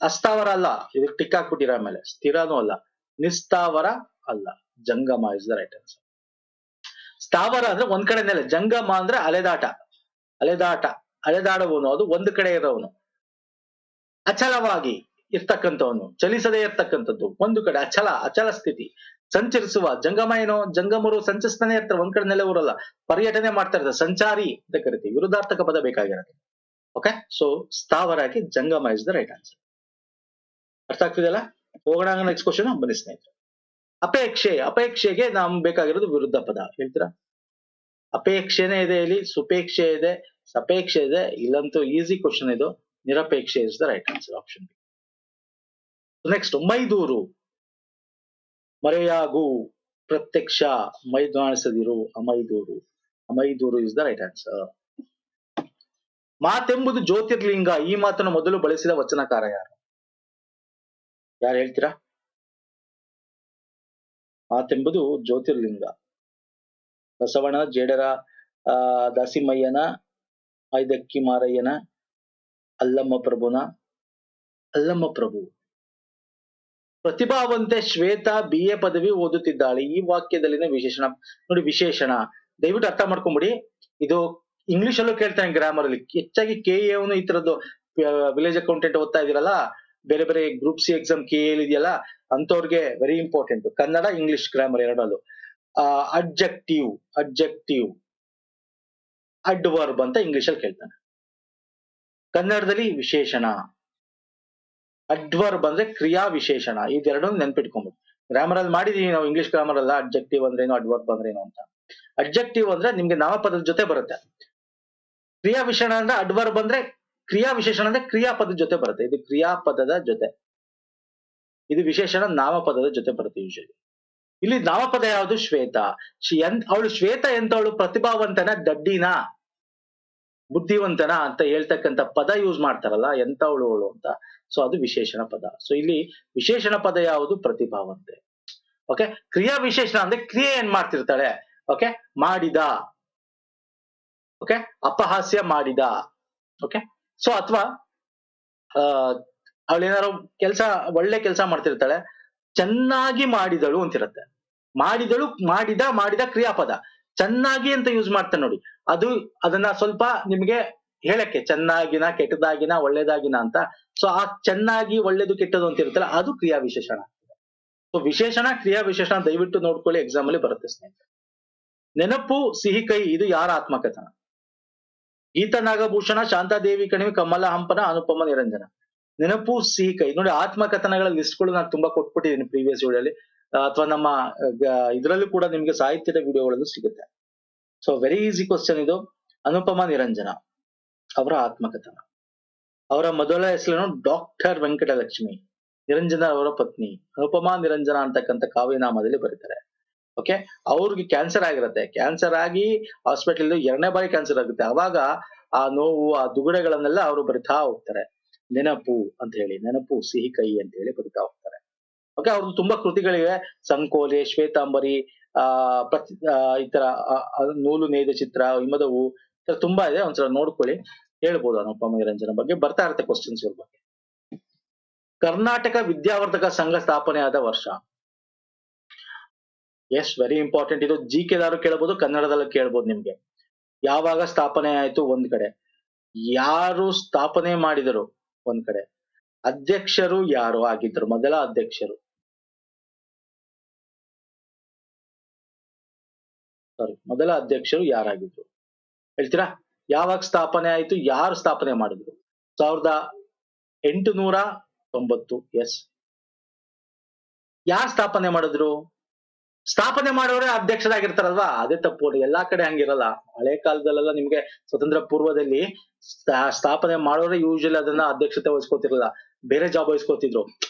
ಅಸ್ಥಾವರ ಅಲ್ಲ, ಇದಕ್ಕೆ ಟಿಕ್ ಹಾಕ್ಬಿಟ್ಟಿರ ಆಮೇಲೆ. ಸ್ಥಿರನೂ ಅಲ್ಲ, ನಿಸ್ಥಾವರ ಅಲ್ಲ. ಜಂಗಮ ಇಸ್ ದ ರೈಟ್ ಆನ್ಸರ್. ಸ್ಥಾವರ ಅಂದ್ರೆ ಒಂದ್ ಕಡೆ ನೆಲೆ, ಜಂಗಮ ಅಂದ್ರೆ ಅಲೆದಾಟ, ಅಲೆದಾಟ, ಅಲೆದಾಡುವವನು, ಅದು ಒಂದು ಕಡೆ ಇರೋವನು. ಅಚಲವಾಗಿ ಇರ್ತಕ್ಕಂಥವನು, ಚಲಿಸದೇ ಇರ್ತಕ್ಕಂಥದ್ದು, ಒಂದು ಕಡೆ ಅಚಲ, ಅಚಲ ಸ್ಥಿತಿ. ಸಂಚರಿಸುವ, ಜಂಗಮ ಏನೋ, ಜಂಗಮರು ಸಂಚರಿಸ್ತಾನೆ ಇರ್ತಾರೆ, ಒಂದ್ ಕಡೆ ನೆಲೆ ಊರಲ್ಲ, ಪರ್ಯಟನೆ ಮಾಡ್ತಾ ಇರ್ತಾರೆ, ಸಂಚಾರಿ ಅಂತ ಕರಿತೀವಿ. ವಿರುದ್ಧಾರ್ಥಕ ಪದ ಬೇಕಾಗಿರುತ್ತೆ. ಓಕೆ, ಸೊ ಸ್ಥಾವರಕ್ಕೆ ಜಂಗಮ ಇಸ್ ದ ರೈಟ್ ಆನ್ಸರ್. ಅರ್ಥ ಆಗ್ತಿದೆಯಲ್ಲ? ಹೋಗೋಣ ನೆಕ್ಸ್ಟ್ ಕ್ವಶನ್ ಬನ್ನಿ ಸ್ನೇಹಿತರೆ. ಅಪೇಕ್ಷೆ. ಅಪೇಕ್ಷೆಗೆ ನಮ್ ಬೇಕಾಗಿರೋದು ವಿರುದ್ಧ ಪದ ಹೇಳ್ತೀರಾ? ಅಪೇಕ್ಷೆನೇ ಇದೆ ಇಲ್ಲಿ, ಸುಪೇಕ್ಷೆ ಇದೆ, ಸಪೇಕ್ಷೆ ಇದೆ. ಇಲ್ಲಂತೂ ಈಸಿ ಕ್ವಶನ್ ಇದು. ನಿರಪೇಕ್ಷೆ is the right answer, option B. Next, ಮೈದೂರು. ಮರೆಯಾಗು, ಪ್ರತ್ಯಕ್ಷ, ಮೈದಾಣಿಸದಿರು, ಅಮೈದೂರು. ಅಮೈದೂರು ಇಸ್ ದ ರೈಟ್ ಆನ್ಸರ್. ಮಾತೆಂಬುದು ಜ್ಯೋತಿರ್ಲಿಂಗ. ಈ ಮಾತನ್ನು ಮೊದಲು ಬಳಸಿದ ವಚನಕಾರ ಯಾರು? ಯಾರು ಹೇಳ್ತೀರಾ? ಮಾತೆಂಬುದು ಜ್ಯೋತಿರ್ಲಿಂಗ. ಬಸವಣ್ಣ, ಜೇಡರ ದಾಸಿಮಯ್ಯನ, ಐದಕ್ಕಿ ಮಾರಯ್ಯನ, ಅಲ್ಲಮ್ಮ ಪ್ರಭುನ? ಅಲ್ಲಮ್ಮ ಪ್ರಭು. ಪ್ರತಿಭಾವಂತೆ ಶ್ವೇತಾ BA ಪದವಿ ಓದುತ್ತಿದ್ದಾಳೆ. ಈ ವಾಕ್ಯದಲ್ಲಿನ ವಿಶೇಷಣ ನೋಡಿ. ವಿಶೇಷಣ ದಯವಿಟ್ಟು ಅರ್ಥ ಮಾಡ್ಕೊಂಬಿಡಿ. ಇದು ಇಂಗ್ಲಿಷ್ ಅಲ್ಲೂ ಕೇಳ್ತಾನೆ, ಗ್ರಾಮರ್ ಅಲ್ಲಿ. ಹೆಚ್ಚಾಗಿ KA ಅವನು ಈ ತರದ್ದು ವಿಲೇಜ್ ಅಕೌಂಟೆಂಟ್ ಓದ್ತಾ ಇದೀರಲ್ಲ, ಬೇರೆ ಬೇರೆ ಗ್ರೂಪ್ C ಎಕ್ಸಾಮ್ KA ಇದೆಯಲ್ಲ, ಅಂತವ್ರಿಗೆ very important Kannada English grammar ಎರಡಲ್ಲೂ. ಅಡ್ಜೆಕ್ಟಿವ್, ಅಡ್ಜೆಕ್ಟಿವ್, ಅಡ್ವರ್ಬ್ ಅಂತ ಇಂಗ್ಲಿಷ್ ಅಲ್ಲಿ ಕೇಳ್ತಾನೆ. ಕನ್ನಡದಲ್ಲಿ ವಿಶೇಷಣ. ಅಡ್ವರ್ಬ್ ಅಂದ್ರೆ ಕ್ರಿಯಾ ವಿಶೇಷಣ. ಇದೆರಡನ್ನು ನೆನ್ಪಿಟ್ಕೊಂಡ್ಬಿಟ್ಟು ಗ್ರಾಮರ್ ಅಲ್ಲಿ ಮಾಡಿದೀವಿ ನಾವು. ಇಂಗ್ಲಿಷ್ ಗ್ರಾಮರ್ ಅಲ್ಲ ಅಡ್ಜೆಕ್ಟಿವ್ ಅಂದ್ರೇನು, ಅಡ್ವರ್ಬ್ ಅಂದ್ರೇನು ಅಂತ. ಅಡ್ಜೆಕ್ಟಿವ್ ಅಂದ್ರೆ ನಿಮ್ಗೆ ನಾಮಪದದ ಜೊತೆ ಬರುತ್ತೆ. ಕ್ರಿಯಾ ವಿಶೇಷಣ ಅಂದ್ರೆ ಅಡ್ವರ್ಬ್ ಅಂದ್ರೆ ಕ್ರಿಯಾ ವಿಶೇಷಣ ಅಂದ್ರೆ ಕ್ರಿಯಾಪದದ ಜೊತೆ ಬರುತ್ತೆ. ಇದು ಕ್ರಿಯಾಪದದ ಜೊತೆ, ಇದು ವಿಶೇಷಣ ನಾಮಪದದ ಜೊತೆ ಬರುತ್ತೆ ಯೂಶಲಿ. ಇಲ್ಲಿ ನಾಮಪದ ಯಾವುದು? ಶ್ವೇತಾ. ಅವಳು ಶ್ವೇತ ಎಂತವಳು? ಪ್ರತಿಭಾವಂತನ, ದಡ್ಡಿನ, ಬುದ್ಧಿವಂತನ ಅಂತ ಹೇಳ್ತಕ್ಕಂಥ ಪದ ಯೂಸ್ ಮಾಡ್ತಾರಲ್ಲ, ಎಂತವಳು ಅವಳು ಅಂತ. ಸೊ ಅದು ವಿಶೇಷಣ ಪದ. ಸೊ ಇಲ್ಲಿ ವಿಶೇಷಣ ಪದ ಯಾವುದು? ಪ್ರತಿಭಾವಂತೆ. ಓಕೆ, ಕ್ರಿಯಾ ವಿಶೇಷಣ ಅಂದ್ರೆ ಕ್ರಿಯೆ ಏನ್ ಮಾಡ್ತಿರ್ತಾಳೆ. ಓಕೆ, ಮಾಡಿದ, ಓಕೆ, ಅಪಹಾಸ್ಯ ಮಾಡಿದ. ಓಕೆ, ಸೊ ಅಥವಾ ಅವಳೇನಾದ್ರು ಕೆಲಸ, ಒಳ್ಳೆ ಕೆಲಸ ಮಾಡ್ತಿರ್ತಾಳೆ, ಚೆನ್ನಾಗಿ ಮಾಡಿದಳು ಅಂತಿರುತ್ತೆ. ಮಾಡಿದಳು, ಮಾಡಿದ, ಮಾಡಿದ ಕ್ರಿಯಾಪದ. ಚೆನ್ನಾಗಿ ಅಂತ ಯೂಸ್ ಮಾಡ್ತಾನೆ ನೋಡಿ, ಅದನ್ನ ಸ್ವಲ್ಪ ನಿಮ್ಗೆ ಹೇಳಕ್ಕೆ, ಚೆನ್ನಾಗಿನ, ಕೆಟ್ಟದಾಗಿನ, ಒಳ್ಳೇದಾಗಿನ ಅಂತ. ಸೊ ಆ ಚೆನ್ನಾಗಿ, ಒಳ್ಳೇದು, ಕೆಟ್ಟದು ಅಂತ ಇರುತ್ತಲ್ಲ, ಅದು ಕ್ರಿಯಾ ವಿಶೇಷಣ. ಸೊ ವಿಶೇಷಣ, ಕ್ರಿಯಾ ವಿಶೇಷಣ ದಯವಿಟ್ಟು ನೋಡ್ಕೊಳ್ಳಿ, ಎಕ್ಸಾಮ್ ಅಲ್ಲಿ ಬರುತ್ತೆ ಸ್ನೇಹಿತರೆ. ನೆನಪು, ಸಿಹಿ ಕೈ, ಇದು ಯಾರ ಆತ್ಮಕಥನ? ಗೀತಾ ನಾಗಭೂಷಣ, ಶಾಂತಾದೇವಿ ಕಣಿವೆ, ಕಮಲ ಹಂಪನ, ಅನುಪಮ ನಿರಂಜನ. ನೆನಪು, ಸಿಹಿ ಕೈ ನೋಡಿ. ಆತ್ಮಕಥನಗಳ ಲಿಸ್ಟ್ಗಳು ನಾನು ತುಂಬಾ ಕೊಟ್ಬಿಟ್ಟಿದ್ದೀನಿ ಪ್ರೀವಿಯಸ್ ವಿಡಿಯೋಲಿ. ಅಥವಾ ನಮ್ಮ ಇದರಲ್ಲೂ ಕೂಡ ನಿಮ್ಗೆ ಸಾಹಿತ್ಯದ ವಿಡಿಯೋಗಳಲ್ಲೂ ಸಿಗುತ್ತೆ. ಸೊ ವೆರಿ ಈಸಿ ಕ್ವಶನ್ ಇದು. ಅನುಪಮ ನಿರಂಜನ ಅವರ ಆತ್ಮಕಥನ. ಅವರ ಮೊದಲ ಹೆಸರೇನು ಡಾಕ್ಟರ್ ವೆಂಕಟಲಕ್ಷ್ಮಿ. ನಿರಂಜನ ಅವರ ಪತ್ನಿ ಅನುಪಮಾ ನಿರಂಜನ ಅಂತಕ್ಕಂಥ ಕಾವ್ಯನಾಮದಲ್ಲಿ ಬರೀತಾರೆ. ಓಕೆ, ಅವ್ರಿಗೆ ಕ್ಯಾನ್ಸರ್ ಆಗಿರುತ್ತೆ. ಕ್ಯಾನ್ಸರ್ ಆಗಿ ಹಾಸ್ಪಿಟಲ್ 2ನೇ ಬಾರಿ ಕ್ಯಾನ್ಸರ್ ಆಗುತ್ತೆ. ಅವಾಗ ಆ ನೋವು, ಆ ದುಗುಡಗಳನ್ನೆಲ್ಲ ಅವರು ಬರಿತಾ ಹೋಗ್ತಾರೆ. ನೆನಪು ಅಂತ ಹೇಳಿ, ನೆನಪು ಸಿಹಿ ಕೈ ಅಂತ ಹೇಳಿ ಬರಿತಾ ಹೋಗ್ತಾರೆ. ಓಕೆ, ಅವ್ರದ್ದು ತುಂಬಾ ಕೃತಿಗಳಿವೆ. ಸಂಕೋಲೆ, ಶ್ವೇತಾಂಬರಿ, ಈ ತರ ನೂಲು ನೇಯ್ದ ಚಿತ್ರ, ಹಿಮದವು, ಈ ತರ ತುಂಬಾ ಇದೆ. ಒಂದ್ಸಲ ನೋಡ್ಕೊಳ್ಳಿ, ಹೇಳ್ಬೋದು ಅನುಪಮ ನಿರಂಜನ ಬಗ್ಗೆ. ಬರ್ತಾ ಇರುತ್ತೆ ಕ್ವಶನ್ಸ್ ಇವ್ರ ಬಗ್ಗೆ. ಕರ್ನಾಟಕ ವಿದ್ಯಾವರ್ಧಕ ಸಂಘ ಸ್ಥಾಪನೆ ಆದ ವರ್ಷ. ಎಸ್, ವೆರಿ ಇಂಪಾರ್ಟೆಂಟ್ ಇದು. GK ದಾರು ಕೇಳಬಹುದು, ಕನ್ನಡದಲ್ಲೂ ಕೇಳ್ಬೋದು ನಿಮ್ಗೆ. ಯಾವಾಗ ಸ್ಥಾಪನೆ ಆಯ್ತು ಒಂದ್ ಕಡೆ, ಯಾರು ಸ್ಥಾಪನೆ ಮಾಡಿದರು ಒಂದ್ ಕಡೆ, ಅಧ್ಯಕ್ಷರು ಯಾರು ಆಗಿದ್ರು, ಮೊದಲ ಅಧ್ಯಕ್ಷರು. ಮೊದಲ ಅಧ್ಯಕ್ಷರು ಯಾರಾಗಿದ್ರು ಹೇಳ್ತೀರಾ? ಯಾವಾಗ ಸ್ಥಾಪನೆ ಆಯ್ತು, ಯಾರು ಸ್ಥಾಪನೆ ಮಾಡಿದ್ರು? 1890. ಎಸ್. ಯಾರು ಸ್ಥಾಪನೆ ಮಾಡಿದ್ರು? ಸ್ಥಾಪನೆ ಮಾಡೋರೇ ಅಧ್ಯಕ್ಷರಾಗಿರ್ತಾರಲ್ವಾ, ಅದೇ ತಪ್ಪು. ಎಲ್ಲಾ ಕಡೆ ಹಂಗಿರಲ್ಲ. ಹಳೆ ಕಾಲದಲ್ಲೆಲ್ಲ ನಿಮ್ಗೆ ಸ್ವತಂತ್ರ ಪೂರ್ವದಲ್ಲಿ ಸ್ಥಾಪನೆ ಮಾಡೋರೇ ಯೂಶಲಿ ಅದನ್ನ ಅಧ್ಯಕ್ಷತೆ ವಹಿಸ್ಕೋತಿರಲ್ಲ, ಬೇರೆ ಜಾಬ್ ವಹಿಸ್ಕೋತಿದ್ರು.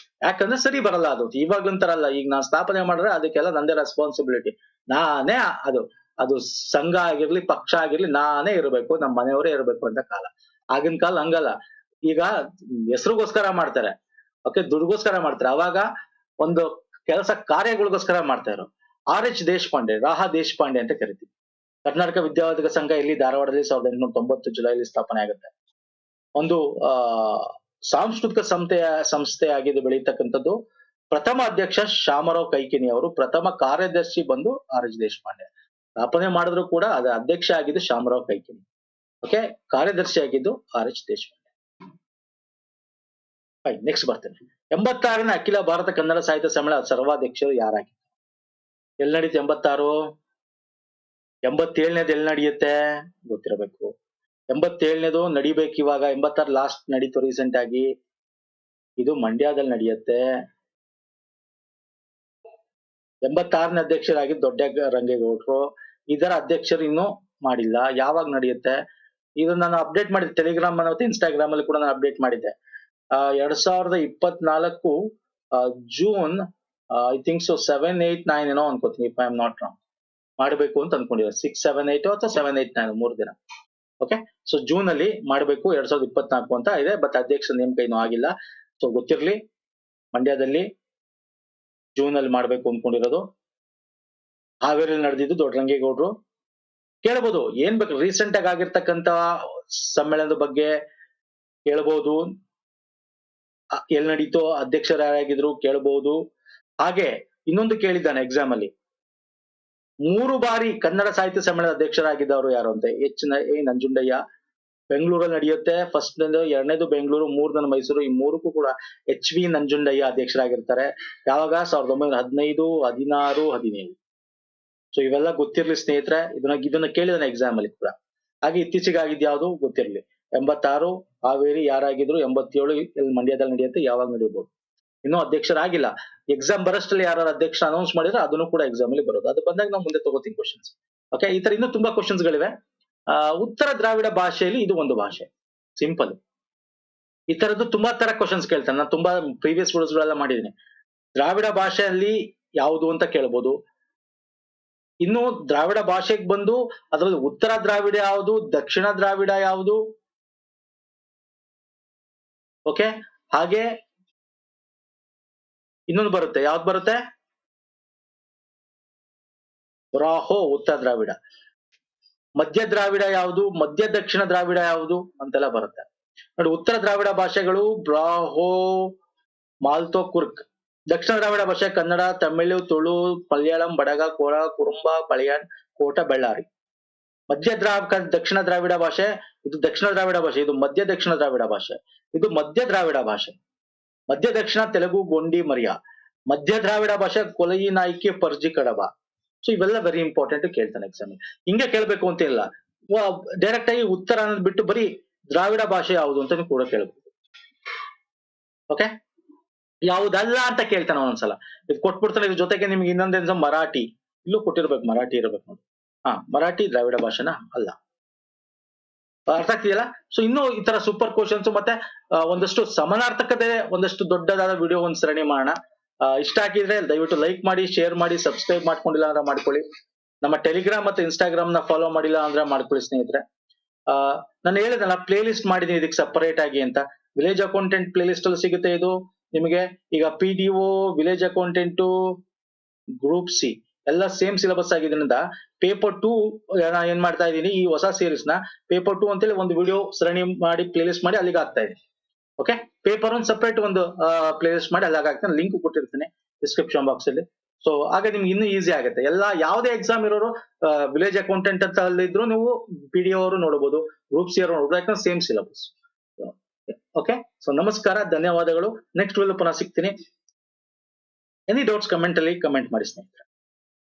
ಯಾಕಂದ್ರೆ ಸರಿ ಬರಲ್ಲ ಅದು. ಇವಾಗಂತಾರಲ್ಲ, ಈಗ ನಾನ್ ಸ್ಥಾಪನೆ ಮಾಡಿದ್ರೆ ಅದಕ್ಕೆಲ್ಲ ನಂದೇ ರೆಸ್ಪಾನ್ಸಿಬಿಲಿಟಿ, ನಾನೇ ಅದು ಸಂಘ ಆಗಿರ್ಲಿ, ಪಕ್ಷ ಆಗಿರ್ಲಿ, ನಾನೇ ಇರಬೇಕು, ನಮ್ಮ ಮನೆಯವರೇ ಇರಬೇಕು ಅಂತ ಕಾಲ. ಆಗಿನ ಕಾಲ ಹಂಗಲ್ಲ. ಈಗ ಹೆಸರುಗೋಸ್ಕರ ಮಾಡ್ತಾರೆ, ಓಕೆ, ದುಡ್ಗೋಸ್ಕರ ಮಾಡ್ತಾರೆ. ಅವಾಗ ಒಂದು ಕೆಲಸ ಕಾರ್ಯಗಳಿಗೋಸ್ಕರ ಮಾಡ್ತಾ ಇರೋ. RH ದೇಶಪಾಂಡೆ, ರಾಹ ದೇಶಪಾಂಡೆ ಅಂತ ಕರಿತೀವಿ. ಕರ್ನಾಟಕ ವಿದ್ಯಾವರ್ಧಕ ಸಂಘ ಇಲ್ಲಿ ಧಾರವಾಡದಲ್ಲಿ 1890 ಜುಲೈಲಿ ಸ್ಥಾಪನೆ ಆಗುತ್ತೆ. ಒಂದು ಸಾಂಸ್ಕೃತಿಕ ಸಂಸ್ಥೆ ಆಗಿದ್ದು ಬೆಳೀತಕ್ಕಂಥದ್ದು. ಪ್ರಥಮ ಅಧ್ಯಕ್ಷ ಶಾಮರಾವ್ ಕೈಕಿಣಿ ಅವರು, ಪ್ರಥಮ ಕಾರ್ಯದರ್ಶಿ ಬಂದು RH ದೇಶಪಾಂಡೆ. ಸ್ಥಾಪನೆ ಮಾಡಿದ್ರು ಕೂಡ ಅದ ಅಧ್ಯಕ್ಷ ಆಗಿದ್ದು ಶಾಮರಾವ್ ಕೈಕಿಣಿ. ಓಕೆ, ಕಾರ್ಯದರ್ಶಿ ಆಗಿದ್ದು RH ದೇಶಪಾಂಡೆ. ನೆಕ್ಸ್ಟ್ ಬರ್ತೇನೆ. 86ನೇ ಅಖಿಲ ಭಾರತ ಕನ್ನಡ ಸಾಹಿತ್ಯ ಸಮ್ಮೇಳನ ಸರ್ವಾಧ್ಯಕ್ಷರು ಯಾರಾಗಿದ್ದಾರೆ? ಎಲ್ಲಿ ನಡೀತು 86? 87ನೇದು ಎಲ್ಲಿ ನಡೆಯುತ್ತೆ ಗೊತ್ತಿರಬೇಕು. 87ನೇದು ನಡಿಬೇಕು ಇವಾಗ. 86 ಲಾಸ್ಟ್ ನಡೀತು ರೀಸೆಂಟ್ ಆಗಿ. ಇದು ಮಂಡ್ಯದಲ್ಲಿ ನಡೆಯುತ್ತೆ. 86ನೇ ಅಧ್ಯಕ್ಷರಾಗಿ ದೊಡ್ಡ ರಂಗೇಗೌಡರು. ಇದರ ಅಧ್ಯಕ್ಷರು ಇನ್ನೂ ಮಾಡಿಲ್ಲ. ಯಾವಾಗ ನಡೆಯುತ್ತೆ ಇದು? ನಾನು ಅಪ್ಡೇಟ್ ಮಾಡಿದ್ದೆ ಟೆಲಿಗ್ರಾಮ್ ಮತ್ತೆ ಇನ್ಸ್ಟಾಗ್ರಾಮ್ ಅಲ್ಲಿ ಕೂಡ ನಾನು ಅಪ್ಡೇಟ್ ಮಾಡಿದ್ದೆ. 2024 ಜೂನ್, ಐ ಥಿಂಕ್ ಸೊ 7, 8, 9 ಏನೋ ಅನ್ಕೋತೀನಿ, if I am not wrong. ಮಾಡಬೇಕು ಅಂತ ಅನ್ಕೊಂಡಿದ್ದಾರೆ. 6, 7, 8 ಅಥವಾ 7, 8, 9 3 ದಿನ. ಓಕೆ, ಸೊ ಜೂನ್ ಅಲ್ಲಿ ಮಾಡಬೇಕು 2024 ಅಂತ ಇದೆ. ಬಟ್ ಅಧ್ಯಕ್ಷ ನೇಮಕ ಇನ್ನೂ ಆಗಿಲ್ಲ. ಸೊ ಗೊತ್ತಿರ್ಲಿ, ಮಂಡ್ಯದಲ್ಲಿ ಜೂನ್ ಅಲ್ಲಿ ಮಾಡ್ಬೇಕು ಅನ್ಕೊಂಡಿರೋದು. ಹಾವೇರಿಯಲ್ಲಿ ನಡೆದಿದ್ದು ದೊಡ್ಡರಂಗೇಗೌಡರು. ಕೇಳ್ಬೋದು, ಏನ್ ಬೇಕು, ರೀಸೆಂಟ್ ಆಗಿ ಆಗಿರ್ತಕ್ಕಂತ ಸಮ್ಮೇಳನದ ಬಗ್ಗೆ ಕೇಳ್ಬೋದು. ಎಲ್ಲಿ ನಡೀತೋ, ಅಧ್ಯಕ್ಷರು ಯಾರಾಗಿದ್ರು ಕೇಳಬಹುದು. ಹಾಗೆ ಇನ್ನೊಂದು ಕೇಳಿದ್ದಾನೆ ಎಕ್ಸಾಮ್ ಅಲ್ಲಿ, 3 ಬಾರಿ ಕನ್ನಡ ಸಾಹಿತ್ಯ ಸಮ್ಮೇಳನದ ಅಧ್ಯಕ್ಷರಾಗಿದ್ದವರು ಯಾರು ಅಂತ. ನಂಜುಂಡಯ್ಯ. ಬೆಂಗಳೂರಲ್ಲಿ ನಡೆಯುತ್ತೆ. ಫಸ್ಟ್ 2ನೇದು ಬೆಂಗಳೂರು, 3ನೇದು ಮೈಸೂರು. ಈ 3ಕ್ಕೂ ಕೂಡ HV ನಂಜುಂಡಯ್ಯ ಅಧ್ಯಕ್ಷರಾಗಿರ್ತಾರೆ. ಯಾವಾಗ? 1915, 16, 17. ಸೊ ಇವೆಲ್ಲ ಗೊತ್ತಿರ್ಲಿ ಸ್ನೇಹಿತರೆ. ಇದನ್ನ ಕೇಳಿದಾನೆ ಎಕ್ಸಾಮ್ ಅಲ್ಲಿ ಕೂಡ. ಹಾಗೆ ಇತ್ತೀಚೆಗೆ ಆಗಿದ್ ಯಾವ್ದು ಗೊತ್ತಿರ್ಲಿ. 86 ಹಾವೇರಿ ಯಾರಾಗಿದ್ರು, 87 ಇಲ್ಲಿ ಮಂಡ್ಯದಲ್ಲಿ ನಡೆಯುತ್ತೆ. ಯಾವಾಗ ನಡೆಯಬಹುದು? ಇನ್ನೂ ಅಧ್ಯಕ್ಷರಾಗಿಲ್ಲ. ಎಕ್ಸಾಮ್ ಬರಷ್ಟಲ್ಲಿ ಯಾರು ಅಧ್ಯಕ್ಷ ಅನೌನ್ಸ್ ಮಾಡಿದ್ರೆ ಅದನ್ನು ಕೂಡ ಎಕ್ಸಾಮ್ ಅಲ್ಲಿ ಬರೋದು. ಅದು ಬಂದಾಗ ನಾವು ಮುಂದೆ ತಗೋತೀವಿ ಕ್ವಶನ್ಸ್. ಓಕೆ, ಈ ತರ ಇನ್ನೂ ತುಂಬಾ ಕ್ವಶನ್ಸ್ ಗಳಿವೆ. ಉತ್ತರ ದ್ರಾವಿಡ ಭಾಷೆಯಲ್ಲಿ ಇದು ಒಂದು ಭಾಷೆ. ಸಿಂಪಲ್. ಈ ತರದ್ದು ತುಂಬಾ ತರ ಕ್ವಶನ್ಸ್ ಕೇಳ್ತಾನೆ. ನಾನು ತುಂಬಾ ಪ್ರೀವಿಯಸ್ ವಿಡಿಯೋಸ್ ಗಳೆಲ್ಲ ಮಾಡಿದ್ದೀನಿ. ದ್ರಾವಿಡ ಭಾಷೆಯಲ್ಲಿ ಯಾವುದು ಅಂತ ಕೇಳ್ಬೋದು. ಇನ್ನು ದ್ರಾವಿಡ ಭಾಷೆಗೆ ಬಂದು ಅದರಲ್ಲಿ ಉತ್ತರ ದ್ರಾವಿಡ ಯಾವುದು, ದಕ್ಷಿಣ ದ್ರಾವಿಡ ಯಾವುದು, ಓಕೆ. ಹಾಗೆ ಇನ್ನೊಂದು ಬರುತ್ತೆ. ಯಾವ್ದು ಬರುತ್ತೆ? ಬ್ರಾಹೋ ಉತ್ತರ ದ್ರಾವಿಡ. ಮಧ್ಯ ದ್ರಾವಿಡ ಯಾವುದು, ಮಧ್ಯ ದಕ್ಷಿಣ ದ್ರಾವಿಡ ಯಾವುದು ಅಂತೆಲ್ಲ ಬರುತ್ತೆ ನೋಡಿ. ಉತ್ತರ ದ್ರಾವಿಡ ಭಾಷೆಗಳು ಬ್ರಾಹೋ, ಮಾಲ್ತೋ, ಕುರ್ಕ್. ದಕ್ಷಿಣ ದ್ರಾವಿಡ ಭಾಷೆ ಕನ್ನಡ, ತಮಿಳು, ತುಳು, ಮಲಯಾಳಂ, ಬಡಗ, ಕೋಳ, ಕುರುಂಬ, ಪಳಿಯನ್, ಕೋಟ, ಬೆಳ್ಳಾರಿ. ದಕ್ಷಿಣ ದ್ರಾವಿಡ ಭಾಷೆ ಇದು ದಕ್ಷಿಣ ದ್ರಾವಿಡ ಭಾಷೆ. ಇದು ಮಧ್ಯ ದಕ್ಷಿಣ ದ್ರಾವಿಡ ಭಾಷೆ. ಇದು ಮಧ್ಯ ದ್ರಾವಿಡ ಭಾಷೆ. ಮಧ್ಯ ದಕ್ಷಿಣ ತೆಲುಗು, ಗೊಂಡಿ, ಮರಿಯ. ಮಧ್ಯ ದ್ರಾವಿಡ ಭಾಷೆ ಕೊಲಯಿ, ನಾಯ್ಕಿ, ಪರ್ಜಿ, ಕಡಬ. ಸೊ ಇವೆಲ್ಲ ವೆರಿ ಇಂಪಾರ್ಟೆಂಟ್ ಕೇಳ್ತಾನೆ ಎಕ್ಸಾಮ್. ಹಿಂಗೆ ಕೇಳ್ಬೇಕು ಅಂತ ಇಲ್ಲ. ಡೈರೆಕ್ಟ್ ಆಗಿ ಉತ್ತರ ಅನ್ನೋದು ಬಿಟ್ಟು ಬರೀ ದ್ರಾವಿಡ ಭಾಷೆ ಯಾವುದು ಅಂತ ಕೂಡ ಕೇಳ್ಬೋದು. ಓಕೆ. ಯಾವುದಲ್ಲ ಅಂತ ಕೇಳ್ತಾನೆ ಒಂದೊಂದ್ಸಲ. ಇದು ಕೊಟ್ಬಿಡ್ತಾನೆ, ಇದ್ರ ಜೊತೆಗೆ ನಿಮ್ಗೆ ಇನ್ನೊಂದೇನು ಮರಾಠಿ, ಇಲ್ಲೂ ಕೊಟ್ಟಿರ್ಬೇಕು, ಮರಾಠಿ ಇರ್ಬೇಕು ನೋಡಿ. ಮರಾಠಿ ದ್ರಾವಿಡ ಭಾಷೆನಾ? ಅಲ್ಲ. ಅರ್ಥ ಆಗ್ತಿದೆಯಲ್ಲ? ಸೊ ಇನ್ನು ಈ ತರ ಸೂಪರ್ ಕ್ವಶನ್ಸ್ ಮತ್ತೆ ಒಂದಷ್ಟು ಸಮಾನಾರ್ಥಕತೆ ಒಂದಷ್ಟು ದೊಡ್ಡದಾದ ವಿಡಿಯೋ ಒಂದ್ ಸರಣಿ ಮಾಡೋಣ. ಇಷ್ಟ ಆಗಿದ್ರೆ ದಯವಿಟ್ಟು ಲೈಕ್ ಮಾಡಿ, ಶೇರ್ ಮಾಡಿ, ಸಬ್ಸ್ಕ್ರೈಬ್ ಮಾಡ್ಕೊಂಡಿಲ್ಲ ಅಂದ್ರೆ ಮಾಡ್ಕೊಳ್ಳಿ. ನಮ್ಮ ಟೆಲಿಗ್ರಾಮ್ ಮತ್ತೆ ಇನ್ಸ್ಟಾಗ್ರಾಮ್ ನ ಫಾಲೋ ಮಾಡಿಲ್ಲ ಅಂದ್ರೆ ಮಾಡ್ಕೊಳ್ಳಿ ಸ್ನೇಹಿತರೆ. ಆ ನಾನು ಹೇಳಿದಲ್ಲ ಪ್ಲೇ ಲಿಸ್ಟ್ ಮಾಡಿದೀನಿ ಇದಕ್ಕೆ ಸಪರೇಟ್ ಆಗಿ ಅಂತ. ವಿಲೇಜ್ ಅಕೌಂಟೆಂಟ್ ಪ್ಲೇ ಲಿಸ್ಟ್ ಅಲ್ಲಿ ಸಿಗುತ್ತೆ ಇದು ನಿಮಗೆ. ಈಗ PDO, village accountant, group C ಎಲ್ಲ ಸೇಮ್ ಸಿಲೆಬಸ್ ಆಗಿದ್ರಿಂದ ಪೇಪರ್ 2 ಏನ್ ಮಾಡ್ತಾ ಇದ್ದೀನಿ, ಈ ಹೊಸ ಸೀರೀಸ್ ನ ಪೇಪರ್ 2 ಅಂತೇಳಿ ಒಂದು ವಿಡಿಯೋ ಸರಣಿ ಮಾಡಿ ಪ್ಲೇ ಲಿಸ್ಟ್ ಮಾಡಿ ಅಲ್ಲಿಗೆ ಹಾಕ್ತಾ ಇದ್ದೀನಿ. ಓಕೆ, ಪೇಪರ್ 1 ಸಪರೇಟ್ ಒಂದು ಪ್ಲೇ ಲಿಸ್ಟ್ ಮಾಡಿ ಅಲ್ಲಿ ಹಾಕ್ತಾನೆ, ಲಿಂಕ್ ಕೊಟ್ಟಿರ್ತೀನಿ ಡಿಸ್ಕ್ರಿಪ್ಷನ್ ಬಾಕ್ಸ್ ಅಲ್ಲಿ. ಸೊ ಆಗ ನಿಮ್ಗೆ ಇನ್ನೂ ಈಸಿ ಆಗುತ್ತೆ. ಎಲ್ಲ ಯಾವುದೇ ಎಕ್ಸಾಮ್ ಇರೋರು ವಿಲೇಜ್ ಅಕೌಂಟೆಂಟ್ ಅಂತ ಅಲ್ಲಿದ್ರು ನೀವು PDO ಅವರು ನೋಡಬಹುದು, ಗ್ರೂಪ್ ಸಿ ಅವರು ನೋಡಬಹುದು, ಯಾಕಂದ್ರೆ ಸೇಮ್ ಸಿಲೆಬಸ್. ಓಕೆ, ಸೊ ನಮಸ್ಕಾರ, ಧನ್ಯವಾದಗಳು. ನೆಕ್ಸ್ಟ್ ವಿಡಿಯೋ ಪುನಃ ಸಿಗ್ತೀನಿ. ಎನಿ ಡೌಟ್ಸ್ ಕಮೆಂಟ್ ಅಲ್ಲಿ ಕಮೆಂಟ್ ಮಾಡಿ ಸ್ನೇಹಿತರೆ.